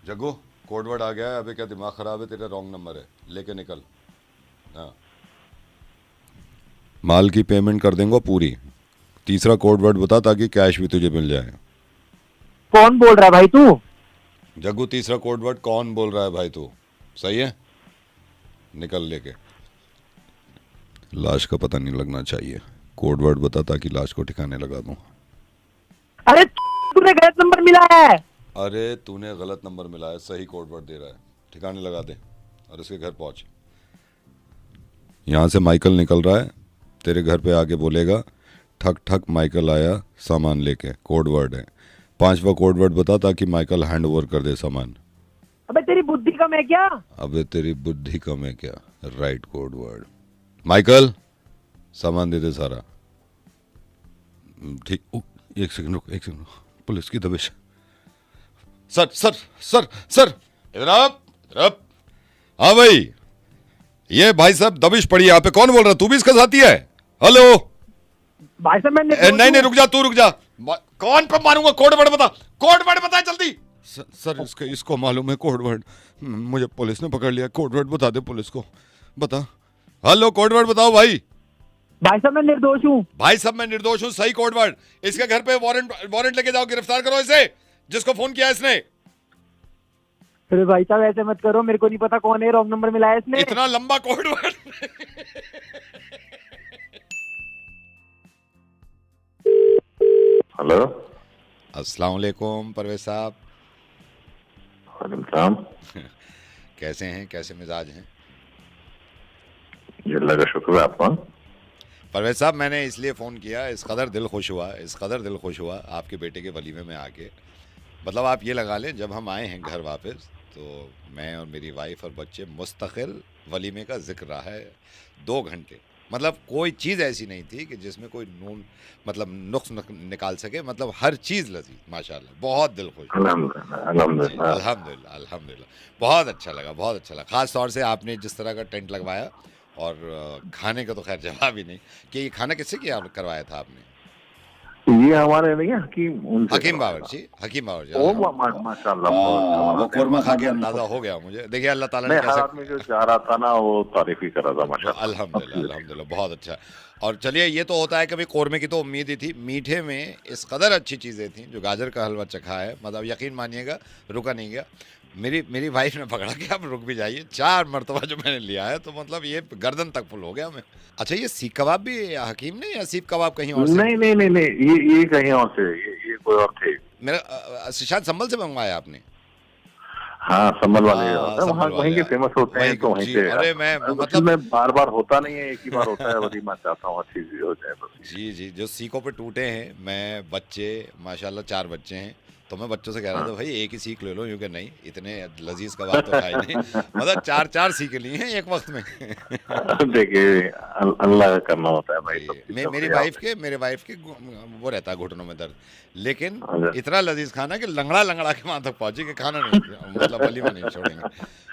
[SPEAKER 5] जग्गू कोड वर्ड आ गया है, अबे क्या दिमाग खराब है तेरा, रॉन्ग नंबर है, लेके निकल। हाँ, माल की पेमेंट कर देंगे पूरी। तीसरा कोड वर्ड बता ताकि कैश भी तुझे मिल जाए।
[SPEAKER 9] कौन बोल रहा है भाई तू?
[SPEAKER 5] जग्गू तीसरा कोड वर्ड कौन बोल रहा है भाई तू, सही है, निकल लेके। लाश का पता नहीं लगना चाहिए, कोड वर्ड बता ताकि लाश को ठिकाने लगा दूं।
[SPEAKER 9] अरे तूने गलत नंबर मिला है।
[SPEAKER 5] अरे तूने गलत नंबर मिला है, सही कोड वर्ड दे रहा है, ठिकाने लगा दे और इसके घर पहुंच। यहाँ से माइकल निकल रहा है, तेरे घर पे आके बोलेगा ठक ठक माइकल आया सामान लेके, कोड वर्ड है। पांचवा कोड वर्ड बता ताकि माइकल हैंड ओवर कर दे सामान।
[SPEAKER 9] अबे तेरी बुद्धि कम है क्या?
[SPEAKER 5] अबे तेरी बुद्धि कम है क्या, राइट कोड वर्ड। माइकल सामान दे दे सारा। ठीक, एक सेकंड रुक, एक सेकंड रुक, पुलिस की दबिश। सर सर सर सर, इधर आप, इधर आप। हाँ भाई, ये भाई साहब दबिश पड़ी यहाँ पे, कौन बोल रहा है? तू भी इसका साथी है? हेलो
[SPEAKER 9] भाई साहब, मैं
[SPEAKER 5] नहीं रुक जा, तू रुक जा। कौन पे मारूंगा? कोड वर्ड बता, कोड वर्ड बता जल्दी। सर इसको मालूम है कोड वर्ड, मुझे पुलिस ने पकड़ लिया, कोड वर्ड बता दे पुलिस को, बता। हेलो कोड वर्ड बताओ भाई।
[SPEAKER 9] भाई साहब मैं निर्दोष हूँ।
[SPEAKER 5] भाई साहब मैं निर्दोष हूँ, सही कोड वर्ड। इसके घर पे वारंट लेके जाओ, गिरफ्तार करो इसे, जिसको फोन किया इसने।
[SPEAKER 9] अरे भाई साहब ऐसे मत करो, मेरे को नहीं पता कौन है, रॉन्ग नंबर मिला है इसने।
[SPEAKER 5] इतना लंबा कोड वर्ड।
[SPEAKER 10] हेलो,
[SPEAKER 3] अस्सलाम वालेकुम परवेज साहब।
[SPEAKER 10] वालेकुम।
[SPEAKER 3] कैसे हैं, कैसे मिजाज हैं?
[SPEAKER 10] अल्लाह का शुक्र है। आप कौन?
[SPEAKER 3] परवेज साहब मैंने इसलिए फ़ोन किया, इस कदर दिल खुश हुआ आपके बेटे के वलीमे में आके। मतलब आप ये लगा लें, जब हम आए हैं घर वापस तो मैं और मेरी वाइफ और बच्चे मुस्तकिल वलीमे का जिक्र रहा है 2 घंटे। मतलब कोई चीज़ ऐसी नहीं थी कि जिसमें कोई नून मतलब नुक्स निकाल सके, मतलब हर चीज़ लजीज माशाल्लाह, बहुत दिल खुश।
[SPEAKER 10] अल्हम्दुलिल्लाह,
[SPEAKER 3] अल्हम्दुलिल्लाह, बहुत अच्छा लगा, बहुत अच्छा लगा। ख़ास तौर से आपने जिस तरह का टेंट लगवाया, और खाने का तो खैर जवाब ही नहीं कि ये खाना किससे किया करवाया था आपने?
[SPEAKER 10] ये हमारे नहीं हकीम
[SPEAKER 3] बावर्ची।
[SPEAKER 10] ओ माशाल्लाह,
[SPEAKER 3] वो कोरमा खा के अंदाजा हो गया मुझे। देखिए अल्लाह ताला ने
[SPEAKER 10] हर आदमी जो जा रहा था ना वो तारीफ ही कर रहा था माशाल्लाह।
[SPEAKER 3] अल्हम्दुलिल्लाह, बहुत अच्छा। और चलिए, ये तो होता है, कभी कोरमे की तो उम्मीद ही थी। मीठे में इस कदर अच्छी चीज़ें थी, जो गाजर का हलवा चखा है, मतलब यकीन मानिएगा रुका नहीं गया। मेरी वाइफ ने पकड़ा कि आप रुक भी जाइए। 4 मरतबा जो मैंने लिया है तो मतलब ये गर्दन तक फुल हो गया मैं। अच्छा, ये सीख कबाब भी हकीम ने या सीख कबाब कहीं और से?
[SPEAKER 10] नहीं, ये कहीं और से, ये कोई और थे।
[SPEAKER 3] मेरा शायद संभल से मंगवाया आपने?
[SPEAKER 10] हाँ, संभल वाले वहाँ वहीं के फेमस होते हैं, तो वहीं से।
[SPEAKER 3] अरे मैं मतलब
[SPEAKER 10] मैं बार होता नहीं है, एक ही बार होता है, वही मैं चाहता हूँ अच्छी हो जाए बस।
[SPEAKER 3] जी, जो सीखों पे टूटे हैं, मैं बच्चे माशाल्लाह 4 बच्चे हैं,
[SPEAKER 5] तो मैं बच्चों से कह रहा था भाई एक ही सीख ले लो, यूँ कि नहीं इतने लजीज कबाब तो खाए नहीं, मतलब 4 सीख ली हैं एक वक्त में।
[SPEAKER 10] देखिए अल्लाह का करना होता है भाई।
[SPEAKER 5] मेरी वाइफ के वो रहता है घुटनों में दर्द, लेकिन इतना लजीज खाना कि लंगड़ा के वहां तक पहुंची कि खाना नहीं, मतलब वलीमा नहीं छोड़ेंगे।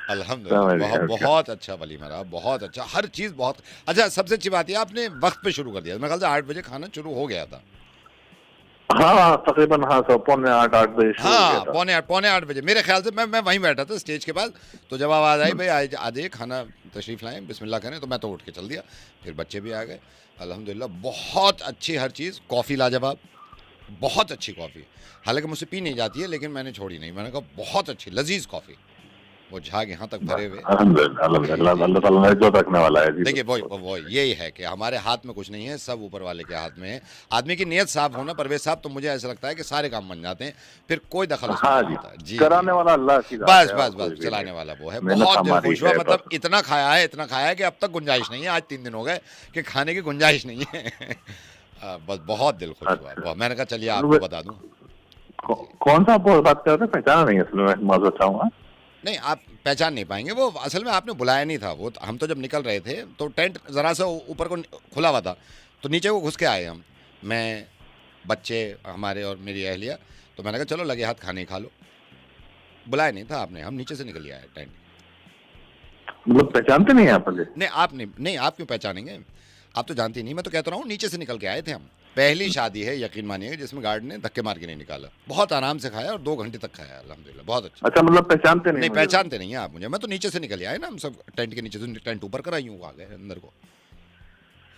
[SPEAKER 5] अल्हम्दुलिल्लाह बहुत अच्छा वलीमा रहा, बहुत अच्छा, हर चीज़ बहुत अच्छा। सबसे अच्छी बात है आपने वक्त पे शुरू कर दिया, मेरे ख्याल से 8 बजे खाना शुरू हो गया था।
[SPEAKER 10] हाँ तकरीबन, हाँ पौने 8 बजे।
[SPEAKER 5] हाँ पौने 8 बजे मेरे ख्याल से। मैं वहीं बैठा था स्टेज के पास, तो जब आवाज़ आई भाई आ जाइए खाना तशरीफ़ लाएं, बिस्मिल्लाह करें, तो मैं तो उठ के चल दिया। फिर बच्चे भी आ गए अल्हम्दुलिल्लाह। बहुत अच्छी हर चीज़, कॉफ़ी लाजवाब, बहुत अच्छी कॉफ़ी, हालांकि मुझसे पी नहीं जाती है लेकिन मैंने छोड़ी नहीं, मैंने कहा बहुत अच्छी लजीज कॉफ़ी, वो झाग यहाँ तक भरे हुए।
[SPEAKER 10] अल्लाह ताला ने जो रखने वाला है।
[SPEAKER 5] देखिए वो यही है कि हमारे हाथ में कुछ नहीं है, सब ऊपर वाले के हाथ में है। आदमी की नीयत साफ होना, परवेज साहब, तो मुझे ऐसा लगता है कि सारे काम बन जाते हैं, फिर कोई दखल उसमें नहीं होता। जी
[SPEAKER 10] कराने वाला अल्लाह की
[SPEAKER 5] बस चलाने वाला वो है। बहुत दिल खुश हुआ, मतलब इतना खाया है कि अब तक गुंजाइश नहीं है। आज 3 दिन हो गए कि खाने की गुंजाइश नहीं है। बस बहुत दिल खुश हुआ। मैंने कहा चलिए आपको बता दूं।
[SPEAKER 10] कौन सा आप बात कर रहे थे, पहचाना नहीं इसलिए मैं माजूद चाहूँगा।
[SPEAKER 5] नहीं आप पहचान नहीं पाएंगे, वो असल में आपने बुलाया नहीं था। वो हम तो जब निकल रहे थे तो टेंट ज़रा सा ऊपर को खुला हुआ था, तो नीचे को घुस के आए हम, मैं, बच्चे हमारे और मेरी अहलिया। तो मैंने कहा चलो लगे हाथ खाने खा लो। बुलाया नहीं था आपने, हम नीचे से निकल आए टेंट।
[SPEAKER 10] मतलब पहचानते नहीं आप?
[SPEAKER 5] नहीं आप क्यों पहचानेंगे, आप तो जानती नहीं। मैं तो कहता रहा हूँ नीचे से निकल के आए थे हम। पहली शादी है यकीन मानिए जिसमें गार्ड ने धक्के मार के नहीं निकाला। बहुत आराम से खाया और 2 घंटे तक खाया अल्हम्दुलिल्लाह, बहुत अच्छा।
[SPEAKER 10] अच्छा मतलब पहचानते नहीं?
[SPEAKER 5] पहचानते नहीं है आप मुझे। मैं तो नीचे से निकल आए ना, हम सब टेंट के नीचे से, टेंट ऊपर कर आई हूँ, आ गए अंदर को।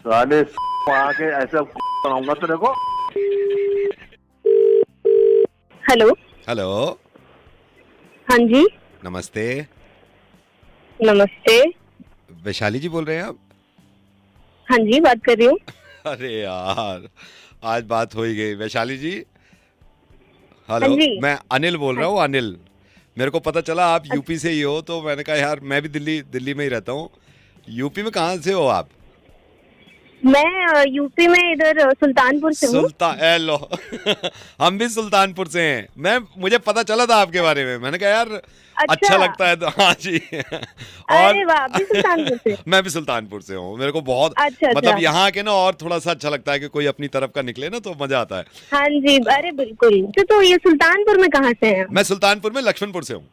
[SPEAKER 10] साले आके ऐसा बनाऊंगा तेरे को।
[SPEAKER 5] हेलो
[SPEAKER 2] हाँ जी
[SPEAKER 5] नमस्ते।
[SPEAKER 2] नमस्ते।
[SPEAKER 5] वैशाली जी बोल रहे हैं आप?
[SPEAKER 2] हाँ जी बात कर रही हूँ।
[SPEAKER 5] अरे यार आज बात हो ही गई। वैशाली जी हेलो,
[SPEAKER 2] हाँ जी।
[SPEAKER 5] मैं अनिल बोल रहा हूँ। अनिल, मेरे को पता चला आप यूपी से ही हो, तो मैंने कहा यार मैं भी दिल्ली में ही रहता हूँ। यूपी में कहाँ से हो आप?
[SPEAKER 2] मैं यूपी में इधर सुल्तानपुर से हूँ।
[SPEAKER 5] लो हम भी सुल्तानपुर से हैं। मुझे पता चला था आपके बारे में, मैंने कहा यार अच्छा लगता है तो। हाँ जी। और
[SPEAKER 2] अरे वाह, आप भी सुल्तानपुर से?
[SPEAKER 5] मैं भी सुल्तानपुर से हूँ। मेरे को बहुत
[SPEAKER 2] अच्छा,
[SPEAKER 5] मतलब यहाँ के ना और थोड़ा सा अच्छा लगता है कि कोई अपनी तरफ का निकले ना, तो मजा आता है।
[SPEAKER 2] हाँ जी, अरे बिल्कुल। तो ये सुल्तानपुर में कहाँ से हैं?
[SPEAKER 5] मैं सुल्तानपुर में लक्ष्मणपुर से हूँ।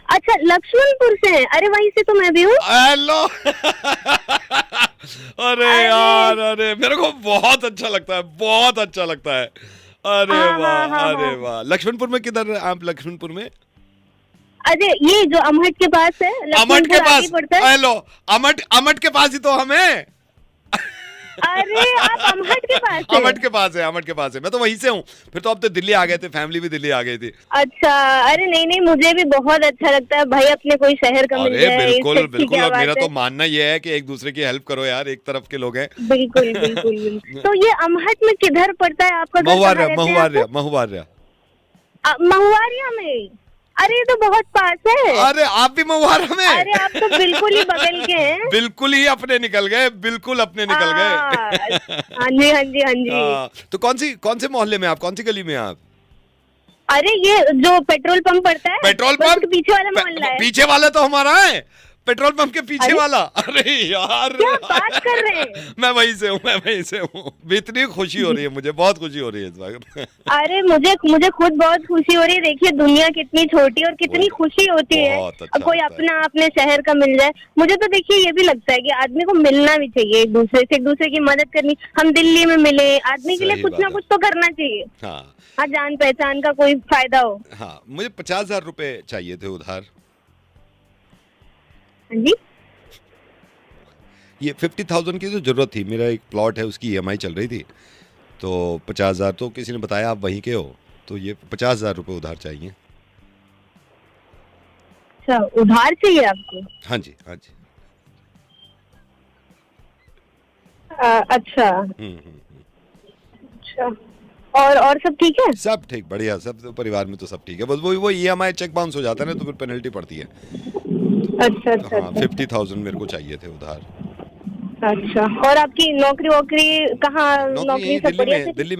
[SPEAKER 2] अच्छा लक्ष्मणपुर से हैं? अरे वहीं से तो मैं भी हूँ।
[SPEAKER 5] हेलो अरे यार, अरे मेरे को बहुत अच्छा लगता है, बहुत अच्छा लगता है। अरे वाह, अरे वाह। लक्ष्मणपुर में किधर आप? लक्ष्मणपुर में
[SPEAKER 2] अरे ये जो अमहट के पास है,
[SPEAKER 5] अमट के पास
[SPEAKER 2] पड़ता है।
[SPEAKER 5] हेलो अमट के पास ही तो हमें।
[SPEAKER 2] अरे आप अमहट के पास है?
[SPEAKER 5] अमट के पास है। मैं तो वहीं से हूँ। फिर तो अब तो दिल्ली आ गए थे, फैमिली भी दिल्ली आ गई थी।
[SPEAKER 2] अच्छा, अरे नहीं मुझे भी बहुत अच्छा लगता है भाई, अपने कोई शहर का मिल जाए।
[SPEAKER 5] बिल्कुल। और मेरा तो मानना ये है कि एक दूसरे की हेल्प करो यार, एक तरफ के लोग हैं।
[SPEAKER 2] बिल्कुल। तो ये अमहट में किधर पड़ता है आपका? महुआरिया में? अरे ये तो बहुत पास है।
[SPEAKER 5] अरे आप भी महुआरा में?
[SPEAKER 2] अरे आप तो बिल्कुल ही बगल के हैं।
[SPEAKER 5] बिल्कुल ही अपने निकल गए, बिल्कुल अपने निकल गए।
[SPEAKER 2] हाँ जी।
[SPEAKER 5] तो कौन से मोहल्ले में आप, कौन सी गली में आप?
[SPEAKER 2] अरे ये जो पेट्रोल पंप पड़ता है,
[SPEAKER 5] पेट्रोल पंप
[SPEAKER 2] पीछे वाला मोहल्ला है।
[SPEAKER 5] पीछे वाला तो हमारा है, पेट्रोल पंप के पीछे वाला। अरे यार
[SPEAKER 2] क्या बात कर रहे हैं?
[SPEAKER 5] मैं वहीं से हूँ। इतनी खुशी हो रही है मुझे, बहुत खुशी हो रही है इस वक्त।
[SPEAKER 2] अरे मुझे खुद बहुत खुशी हो रही है। देखिए दुनिया कितनी छोटी और कितनी खुशी होती है कोई अपने शहर का मिल जाए। मुझे तो देखिए ये भी लगता है कि आदमी को मिलना भी चाहिए, एक दूसरे से, एक दूसरे की मदद करनी। हम दिल्ली में मिले, आदमी के लिए कुछ ना कुछ तो करना चाहिए। हाँ, जान पहचान का कोई फायदा हो।
[SPEAKER 5] हाँ, मुझे 50,000 रुपए चाहिए थे उधार।
[SPEAKER 2] जी,
[SPEAKER 5] ये 50,000 की तो जरूरत थी। मेरा एक प्लॉट है, उसकी EMI चल रही थी, तो 50,000 तो किसी ने बताया आप वहीं के हो, तो ये 50,000 रुपए उधार चाहिए।
[SPEAKER 2] अच्छा, उधार चाहिए आपको?
[SPEAKER 5] हाँ जी।
[SPEAKER 2] अच्छा। अच्छा, और सब ठीक है?
[SPEAKER 5] सब ठीक, बढ़िया। सब तो परिवार में तो सब ठीक है, बस वो EMI चेक बाउंस हो जाता है ना, तो फिर पेनल्टी पड़ती है।
[SPEAKER 2] अच्छा।
[SPEAKER 5] 50,000 मेरे को चाहिए थे उधार।
[SPEAKER 2] अच्छा, और आपकी नौकरी कहाँ? नौकरी सब बढ़िया?
[SPEAKER 5] दिल्ली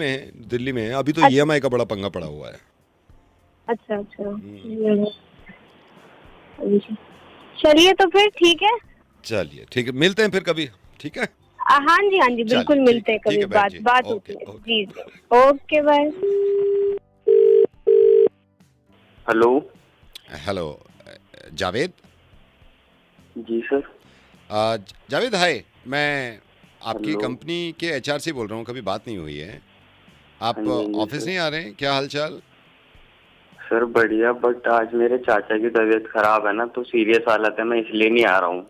[SPEAKER 5] में है। अभी तो EMI का बड़ा पंगा पड़ा हुआ है।
[SPEAKER 2] अच्छा चलिए तो फिर ठीक है।
[SPEAKER 5] चलिए ठीक है, मिलते हैं फिर कभी, ठीक है।
[SPEAKER 2] हाँ जी बिल्कुल मिलते हैं कभी, बात होती है जी। Okay bye.
[SPEAKER 3] हेलो जावेद।
[SPEAKER 11] जी सर।
[SPEAKER 3] जावेद हाय, मैं आपकी कंपनी के एचआर से बोल रहा हूँ, कभी बात नहीं हुई है। आप ऑफिस नहीं आ रहे हैं, क्या हालचाल?
[SPEAKER 11] सर बढ़िया, बट आज मेरे चाचा की तबीयत खराब है ना, तो सीरियस हालत है, मैं इसलिए नहीं आ रहा हूँ।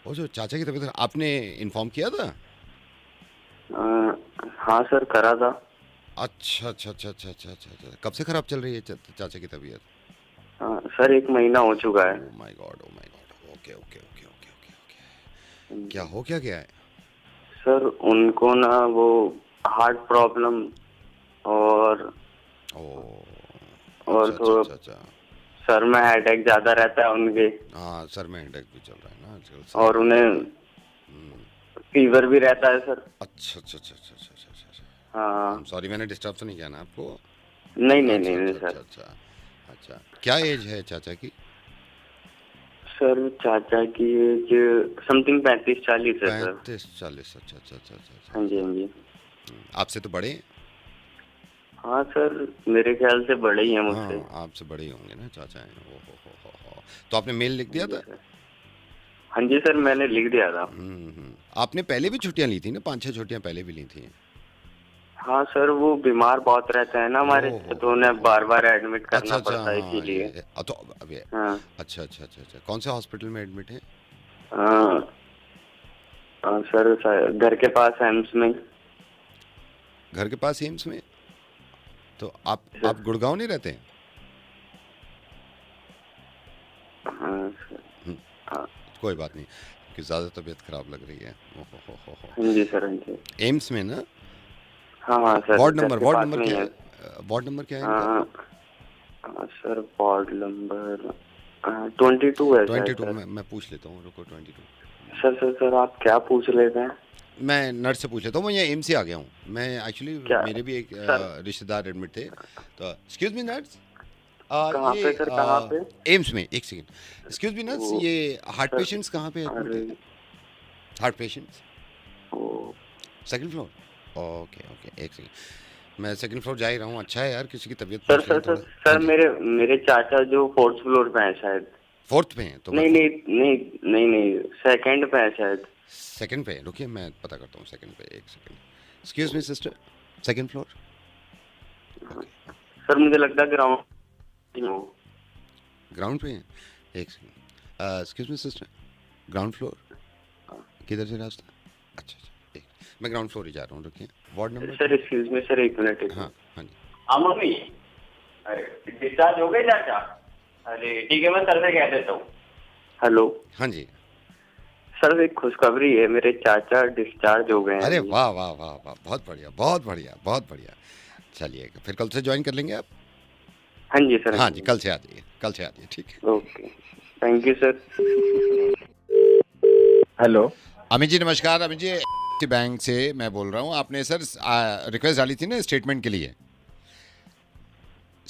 [SPEAKER 3] वो जो चाचा की तबीयत, आपने इन्फॉर्म किया था?
[SPEAKER 11] हाँ सर, करा था।
[SPEAKER 3] अच्छा। कब से खराब चल रही है चाचा की तबीयत?
[SPEAKER 11] सर 1 महीना हो चुका है।
[SPEAKER 3] Oh my God. ओके। क्या हो क्या गया है?
[SPEAKER 11] सर उनको ना वो हार्ट प्रॉब्लम और
[SPEAKER 3] अच्छा।
[SPEAKER 11] सर में हेडेक ज्यादा रहता है उनके।
[SPEAKER 3] हाँ, सर में हेडेक भी चल रहा है ना आजकल।
[SPEAKER 11] और उन्हें फीवर भी रहता है सर।
[SPEAKER 3] अच्छा।
[SPEAKER 11] हाँ
[SPEAKER 3] सॉरी, मैंने डिस्टर्ब तो नहीं किया ना आपको?
[SPEAKER 11] नहीं सर।
[SPEAKER 3] अच्छा। क्या एज है चाचा की?
[SPEAKER 11] सर चाचा की एज समथिंग 35-40 है सर।
[SPEAKER 3] 35-40। अच्छा।
[SPEAKER 11] हाँ जी।
[SPEAKER 3] आपसे तो बड़े हैं?
[SPEAKER 11] हाँ सर, मेरे ख्याल से बड़े ही हैं मुझसे।
[SPEAKER 3] हाँ, आपसे बड़े ही होंगे ना चाचा हैं। हो। तो आपने मेल लिख दिया था?
[SPEAKER 11] हाँ जी सर, मैंने लिख दिया था।
[SPEAKER 3] आपने पहले भी छुट्टियां ली थी ना, 5-6 छुट्टियां पहले भी ली थी?
[SPEAKER 11] हाँ सर, वो बीमार बहुत रहता है ना हमारे, तो उन्हें बार एडमिट करना पड़ता है इसीलिए।
[SPEAKER 3] तो अच्छा। कौन से हॉस्पिटल में एडमिट है?
[SPEAKER 11] सर घर के पास एम्स में।
[SPEAKER 3] घर के पास एम्स में? तो आप गुड़गांव नहीं रहते हैं?
[SPEAKER 11] हाँ सर।
[SPEAKER 3] कोई बात नहीं, कि ज्यादा तबीयत खराब लग रही है।
[SPEAKER 11] हाँ जी सर।
[SPEAKER 3] एम्स में ना?
[SPEAKER 11] हाँ सर।
[SPEAKER 3] वार्ड नंबर क्या है इनका?
[SPEAKER 11] सर वार्ड नंबर 22 है।
[SPEAKER 3] 22 मैं पूछ लेता हूँ, रुको। 22
[SPEAKER 11] सर आप क्या पूछ लेते हैं?
[SPEAKER 3] मैं नर्स से पूछ लेता हूँ। मैं यहाँ एम्स से आ गया हूँ। मैं एक्चुअली मेरे भी एक रिश्तेदार एडमिट थे, तो एक्सक्यूज मी नर्स।
[SPEAKER 11] कहाँ पे सर, कहाँ पे?
[SPEAKER 3] एम्स में। एक सेकंड, एक्सक्यूज मी नर्स, ये हार्ट पेशेंट्स कहाँ पे एडमिट है? Heart patients 2nd floor. Okay. एक सेकंड, मैं 2nd फ्लोर जा ही रहा हूँ। अच्छा है यार, किसी की तबीयत
[SPEAKER 11] सर मेरे चाचा जो 4th फ्लोर पे हैं शायद।
[SPEAKER 3] 4th पे हैं? तो
[SPEAKER 11] नहीं 2nd पे है शायद।
[SPEAKER 3] 2nd पे? रुकिए मैं पता करता हूँ 2nd पे। एक second, excuse me sister, 2nd floor.
[SPEAKER 11] Sir मुझे लगता है
[SPEAKER 3] ग्राउंड पे हैं? एक second, excuse me sister, ground floor किधर से रास्ता? अच्छा, एक मैं ग्राउंड फ्लोर ही जा रहा हूँ, रुकिए। Ward number?
[SPEAKER 11] Sir excuse me sir, 1 minute.
[SPEAKER 3] हाँ जी।
[SPEAKER 11] मम्मी डिस्चार्ज हो गए चाचा? अरे ठीक है, मैं सर से कह देता हूँ। हेलो।
[SPEAKER 3] हाँ जी
[SPEAKER 11] सर, एक खुशखबरी है, मेरे चाचा डिस्चार्ज हो गए हैं।
[SPEAKER 3] अरे वाह, बहुत बढ़िया। चलिए, फिर कल से ज्वाइन कर लेंगे आप?
[SPEAKER 11] हाँ जी सर।
[SPEAKER 3] हाँ जी, कल से आ जाइए, ठीक है।
[SPEAKER 11] Okay, thank you sir.
[SPEAKER 7] Hello
[SPEAKER 3] Amit ji, नमस्कार। अमित जी, बैंक से मैं बोल रहा हूँ। आपने सर रिक्वेस्ट डाली थी ना स्टेटमेंट के लिए,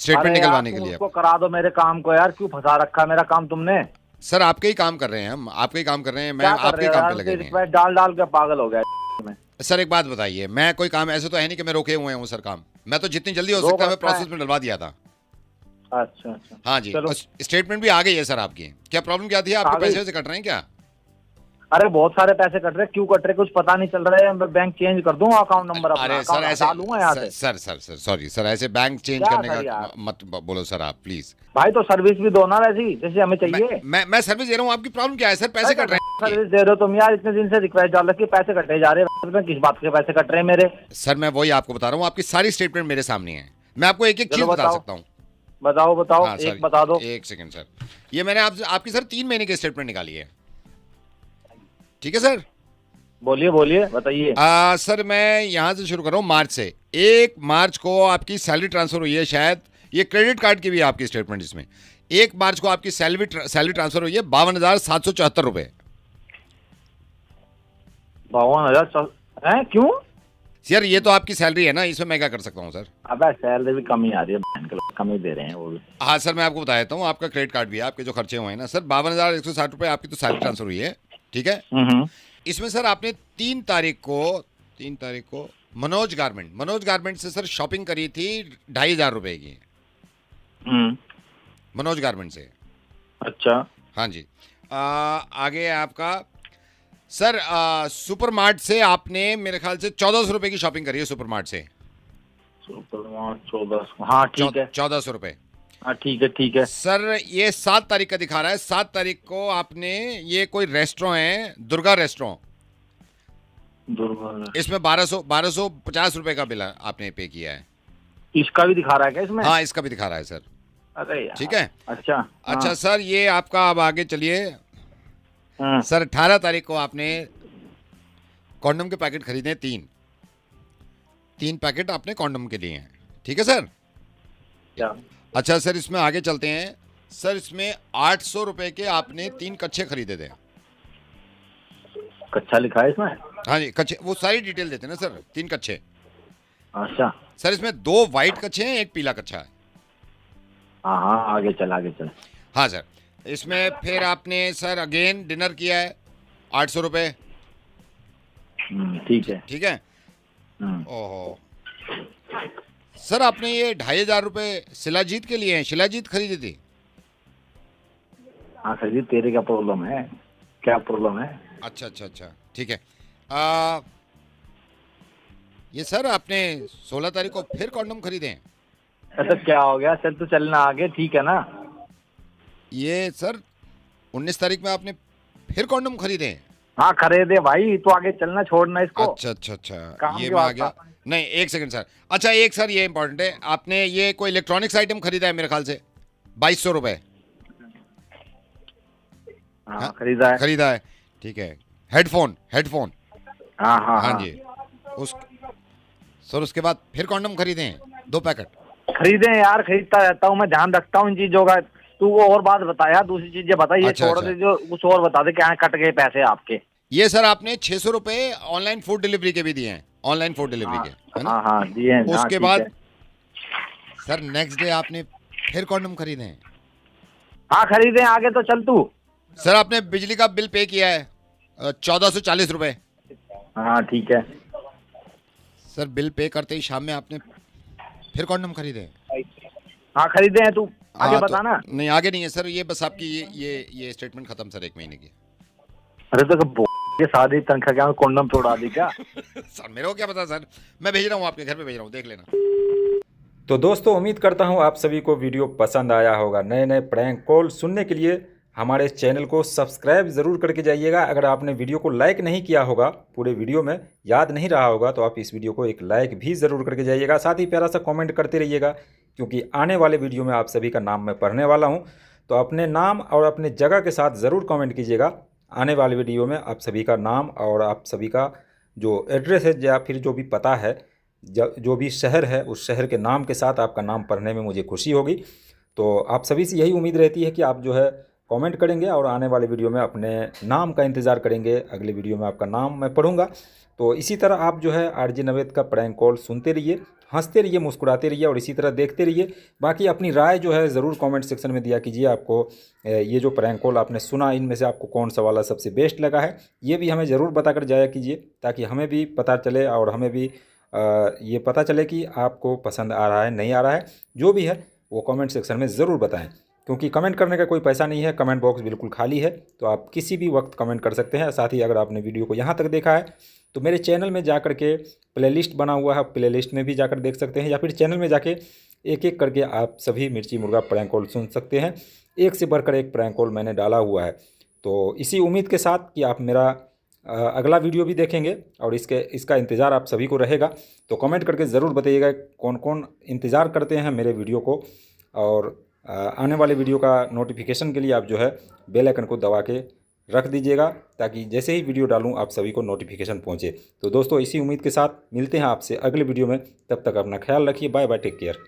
[SPEAKER 3] स्टेटमेंट निकलवाने के लिए।
[SPEAKER 4] उसको करा दो मेरे काम को यार, क्यों फंसा रखा मेरा काम तुमने?
[SPEAKER 3] सर आपके ही काम कर रहे हैं हम, आपके ही काम कर रहे हैं। मैं आपके काम पे लगे हैं।
[SPEAKER 4] डाल के पागल हो गया मैं।
[SPEAKER 3] सर एक बात बताइए, मैं कोई काम ऐसे तो है नहीं कि मैं रोके हुए हूँ सर काम। मैं तो जितनी जल्दी हो सकता है मैं प्रोसेस में डलवा दिया था।
[SPEAKER 4] अच्छा।
[SPEAKER 3] हाँ जी, स्टेटमेंट भी आ गई है सर आपकी। क्या प्रॉब्लम क्या थी? आपके पैसे से कट रहे हैं क्या?
[SPEAKER 4] अरे बहुत सारे पैसे कट रहे, क्यों कट रहे कुछ पता नहीं चल रहा है। मैं बैंक चेंज कर दूंगा अकाउंट नंबर अपना।
[SPEAKER 3] अरे सर ऐसे
[SPEAKER 4] डालूंगा यहाँ से।
[SPEAKER 3] सर सॉरी सर, ऐसे बैंक चेंज करने का मत बोलो सर आप, प्लीज।
[SPEAKER 4] भाई तो सर्विस भी दो ना वैसी जैसे हमें चाहिए।
[SPEAKER 3] मैं सर्विस दे रहा हूँ। आपकी प्रॉब्लम क्या है सर? पैसे कट रहे हैं।
[SPEAKER 4] सर्विस दे रहे हो तुम यार, इतने दिन से रिक्वेस्ट डाल रखी, पैसे कटे जा रहे हैं। किस बात के पैसे कट रहे हैं मेरे?
[SPEAKER 3] सर मैं वही आपको बता रहा हूँ, आपकी सारी स्टेटमेंट मेरे सामने है। मैं आपको एक चीज बता सकता हूँ।
[SPEAKER 4] बताओ। एक बता दो।
[SPEAKER 3] एक सेकंड सर, ये मैंने आपकी सर 3 महीने की स्टेटमेंट निकाली है। ठीक है सर,
[SPEAKER 4] बोलिए बताइए।
[SPEAKER 3] सर मैं यहाँ से शुरू कर रहा हूँ। मार्च से 1 मार्च को आपकी सैलरी ट्रांसफर हुई है। शायद ये क्रेडिट कार्ड की भी है आपकी स्टेटमेंट। इसमें 1 मार्च को आपकी सैलरी ट्रांसफर हुई है 52,774 रुपए।
[SPEAKER 4] 52,000 है? क्यों?
[SPEAKER 3] यार ये तो आपकी सैलरी है ना, इसमें मैं क्या कर सकता हूँ सर?
[SPEAKER 10] अबे सैलरी भी कम ही आ रही है, बहन के लोग कम ही दे रहे हैं वो भी।
[SPEAKER 3] हाँ सर, मैं आपको बता देता हूँ, आपका क्रेडिट कार्ड भी है, आपके जो खर्चे हुए हैं ना सर, 52,160 रुपये आपकी तो सैलरी ट्रांसफर हुई है, ठीक है। इसमें सर आपने 3 तारीख को मनोज गारमेंट से सर शॉपिंग करी थी 2,500 रुपये की। मनोज गारमेंट से।
[SPEAKER 10] अच्छा।
[SPEAKER 3] हाँ जी। आगे आपका सर सुपर मार्ट से आपने मेरे ख्याल से 1,400 रुपये की शॉपिंग करी है सुपर मार्ट से।
[SPEAKER 10] सुपर मार्ट 1400, हाँ ठीक है।
[SPEAKER 3] 1,400 रुपये।
[SPEAKER 10] हाँ ठीक है
[SPEAKER 3] सर ये 7 तारीख का दिखा रहा है, 7 तारीख को आपने, ये कोई रेस्टोरेंट है, दुर्गा रेस्टोरेंट, इसमें 1250 रुपये का बिल आपने पे किया है।
[SPEAKER 10] इसका भी दिखा रहा है क्या इसमें?
[SPEAKER 3] हाँ इसका भी दिखा रहा है सर।
[SPEAKER 10] अरे यार,
[SPEAKER 3] ठीक है।
[SPEAKER 10] अच्छा
[SPEAKER 3] सर ये आपका, अब आगे चलिए सर, 18 तारीख को आपने कॉन्डम के पैकेट खरीदे 3 पैकेट आपने कॉन्डम के लिए हैं, ठीक है सर।
[SPEAKER 10] क्या?
[SPEAKER 3] अच्छा सर इसमें आगे चलते हैं सर, इसमें 800 रुपए के आपने 3 कच्छे खरीदे थे।
[SPEAKER 10] कच्चा लिखा है इसमें?
[SPEAKER 3] हाँ जी कच्छे, वो सारी डिटेल देते हैं ना सर, 3 कच्छे।
[SPEAKER 10] अच्छा
[SPEAKER 3] सर इसमें 2 वाइट कच्छे हैं, 1 पीला कच्छा है।
[SPEAKER 10] हाँ आगे चल।
[SPEAKER 3] हाँ सर, इसमें फिर आपने सर अगेन डिनर किया है 800 रुपये। ठीक है। ओहो सर, आपने ये 2,500 रुपये शिलाजीत के लिए हैं, शिलाजीत खरीदी थी?
[SPEAKER 10] हाँ खरीदी। तेरे क्या प्रॉब्लम है?
[SPEAKER 3] अच्छा ठीक है। ये सर आपने 16 तारीख को फिर कॉन्डम खरीदे हैं?
[SPEAKER 10] अच्छा क्या हो गया? चल तो चलना आगे, ठीक है ना।
[SPEAKER 3] ये सर 19 तारीख में आपने फिर कॉन्डम खरीदे हैं?
[SPEAKER 10] हाँ खरीदे भाई, तो आगे चलना, छोड़ना इसको।
[SPEAKER 3] अच्छा ये मैं आ गया। नहीं 1 सेकंड सर। अच्छा एक सर ये इंपॉर्टेंट है, आपने ये कोई इलेक्ट्रॉनिक्स आइटम खरीदा है मेरे ख्याल से 2,200 रुपये?
[SPEAKER 10] हाँ खरीदा है।
[SPEAKER 3] ठीक है। हेडफोन।
[SPEAKER 10] हाँ
[SPEAKER 3] जी। सर उसके बाद फिर कॉन्डम खरीदे हैं 2 पैकेट?
[SPEAKER 10] खरीदे यार, खरीदता रहता हूँ मैं, ध्यान रखता हूँ इन चीजों का। तू वो और बात बता यार, दूसरी चीजें बता, ये छोड़ दे, जो कुछ और बता दे, क्या कट गए पैसे आपके।
[SPEAKER 3] ये सर आपने 600 रुपये ऑनलाइन फूड डिलीवरी के भी दिए हैं, ऑनलाइन फूड डिलीवरी के।
[SPEAKER 10] हाँ दिए हैं।
[SPEAKER 3] उसके बाद सर नेक्स्ट डे आपने फिर कॉन्डम खरीदे हैं?
[SPEAKER 10] हाँ खरीदे। आगे तो चल तू।
[SPEAKER 3] सर आपने बिजली का बिल पे किया है 1,440 रुपये।
[SPEAKER 10] हाँ ठीक है।
[SPEAKER 3] सर बिल पे करते ही शाम में आपने फिर कॉन्डम खरीदे?
[SPEAKER 10] हाँ खरीदे हैं। तू आगे बता ना।
[SPEAKER 3] नहीं आगे नहीं है सर, ये बस आपकी ये स्टेटमेंट खत्म सर 1 महीने की।
[SPEAKER 10] अरे तो ये सादी तनख्वाह क्या कॉन्डम तोड़ा दी क्या?
[SPEAKER 3] सर मेरे को क्या पता सर, मैं भेज रहा हूँ आपके घर पे, भेज रहा हूँ, देख लेना।
[SPEAKER 1] तो दोस्तों उम्मीद करता हूँ आप सभी को वीडियो पसंद आया होगा। नए प्रैंक कॉल सुनने के लिए हमारे चैनल को सब्सक्राइब ज़रूर करके जाइएगा। अगर आपने वीडियो को लाइक नहीं किया होगा, पूरे वीडियो में याद नहीं रहा होगा, तो आप इस वीडियो को एक लाइक भी ज़रूर करके जाइएगा। साथ ही प्यारा सा कमेंट करते रहिएगा, क्योंकि आने वाले वीडियो में आप सभी का नाम मैं पढ़ने वाला हूं। तो अपने नाम और अपने जगह के साथ ज़रूर कमेंट कीजिएगा। आने वाले वीडियो में आप सभी का नाम और आप सभी का जो एड्रेस है या फिर जो भी पता है, जो भी शहर है, उस शहर के नाम के साथ आपका नाम पढ़ने में मुझे खुशी होगी। तो आप सभी से यही उम्मीद रहती है कि आप जो है कमेंट करेंगे और आने वाले वीडियो में अपने नाम का इंतज़ार करेंगे। अगले वीडियो में आपका नाम मैं पढ़ूंगा। तो इसी तरह आप जो है आरजे नवेद का प्रैंक कॉल सुनते रहिए, हंसते रहिए, मुस्कुराते रहिए और इसी तरह देखते रहिए। बाकी अपनी राय जो है ज़रूर कमेंट सेक्शन में दिया कीजिए। आपको ये जो प्रैंक कॉल आपने सुना, इनमें से आपको कौन सा वाला सबसे बेस्ट लगा है, ये भी हमें ज़रूर बता कर जाया कीजिए, ताकि हमें भी पता चले और हमें भी ये पता चले कि आपको पसंद आ रहा है नहीं आ रहा है। जो भी है वो कमेंट सेक्शन में ज़रूर बताएं, क्योंकि कमेंट करने का कोई पैसा नहीं है, कमेंट बॉक्स बिल्कुल खाली है, तो आप किसी भी वक्त कमेंट कर सकते हैं। साथ ही अगर आपने वीडियो को यहाँ तक देखा है तो मेरे चैनल में जाकर के प्लेलिस्ट बना हुआ है, प्लेलिस्ट में भी जाकर देख सकते हैं, या फिर चैनल में जाके एक एक करके आप सभी मिर्ची मुर्गा प्रैंक कॉल सुन सकते हैं। एक से बढ़कर एक प्रैंक कॉल मैंने डाला हुआ है। तो इसी उम्मीद के साथ कि आप मेरा अगला वीडियो भी देखेंगे और इसका इंतज़ार आप सभी को रहेगा। तो कमेंट करके ज़रूर बताइएगा कौन कौन इंतज़ार करते हैं मेरे वीडियो को, और आने वाले वीडियो का नोटिफिकेशन के लिए आप जो है बेल आइकन को दबा के रख दीजिएगा, ताकि जैसे ही वीडियो डालूं आप सभी को नोटिफिकेशन पहुंचे। तो दोस्तों इसी उम्मीद के साथ मिलते हैं आपसे अगले वीडियो में। तब तक अपना ख्याल रखिए। Bye bye, take care.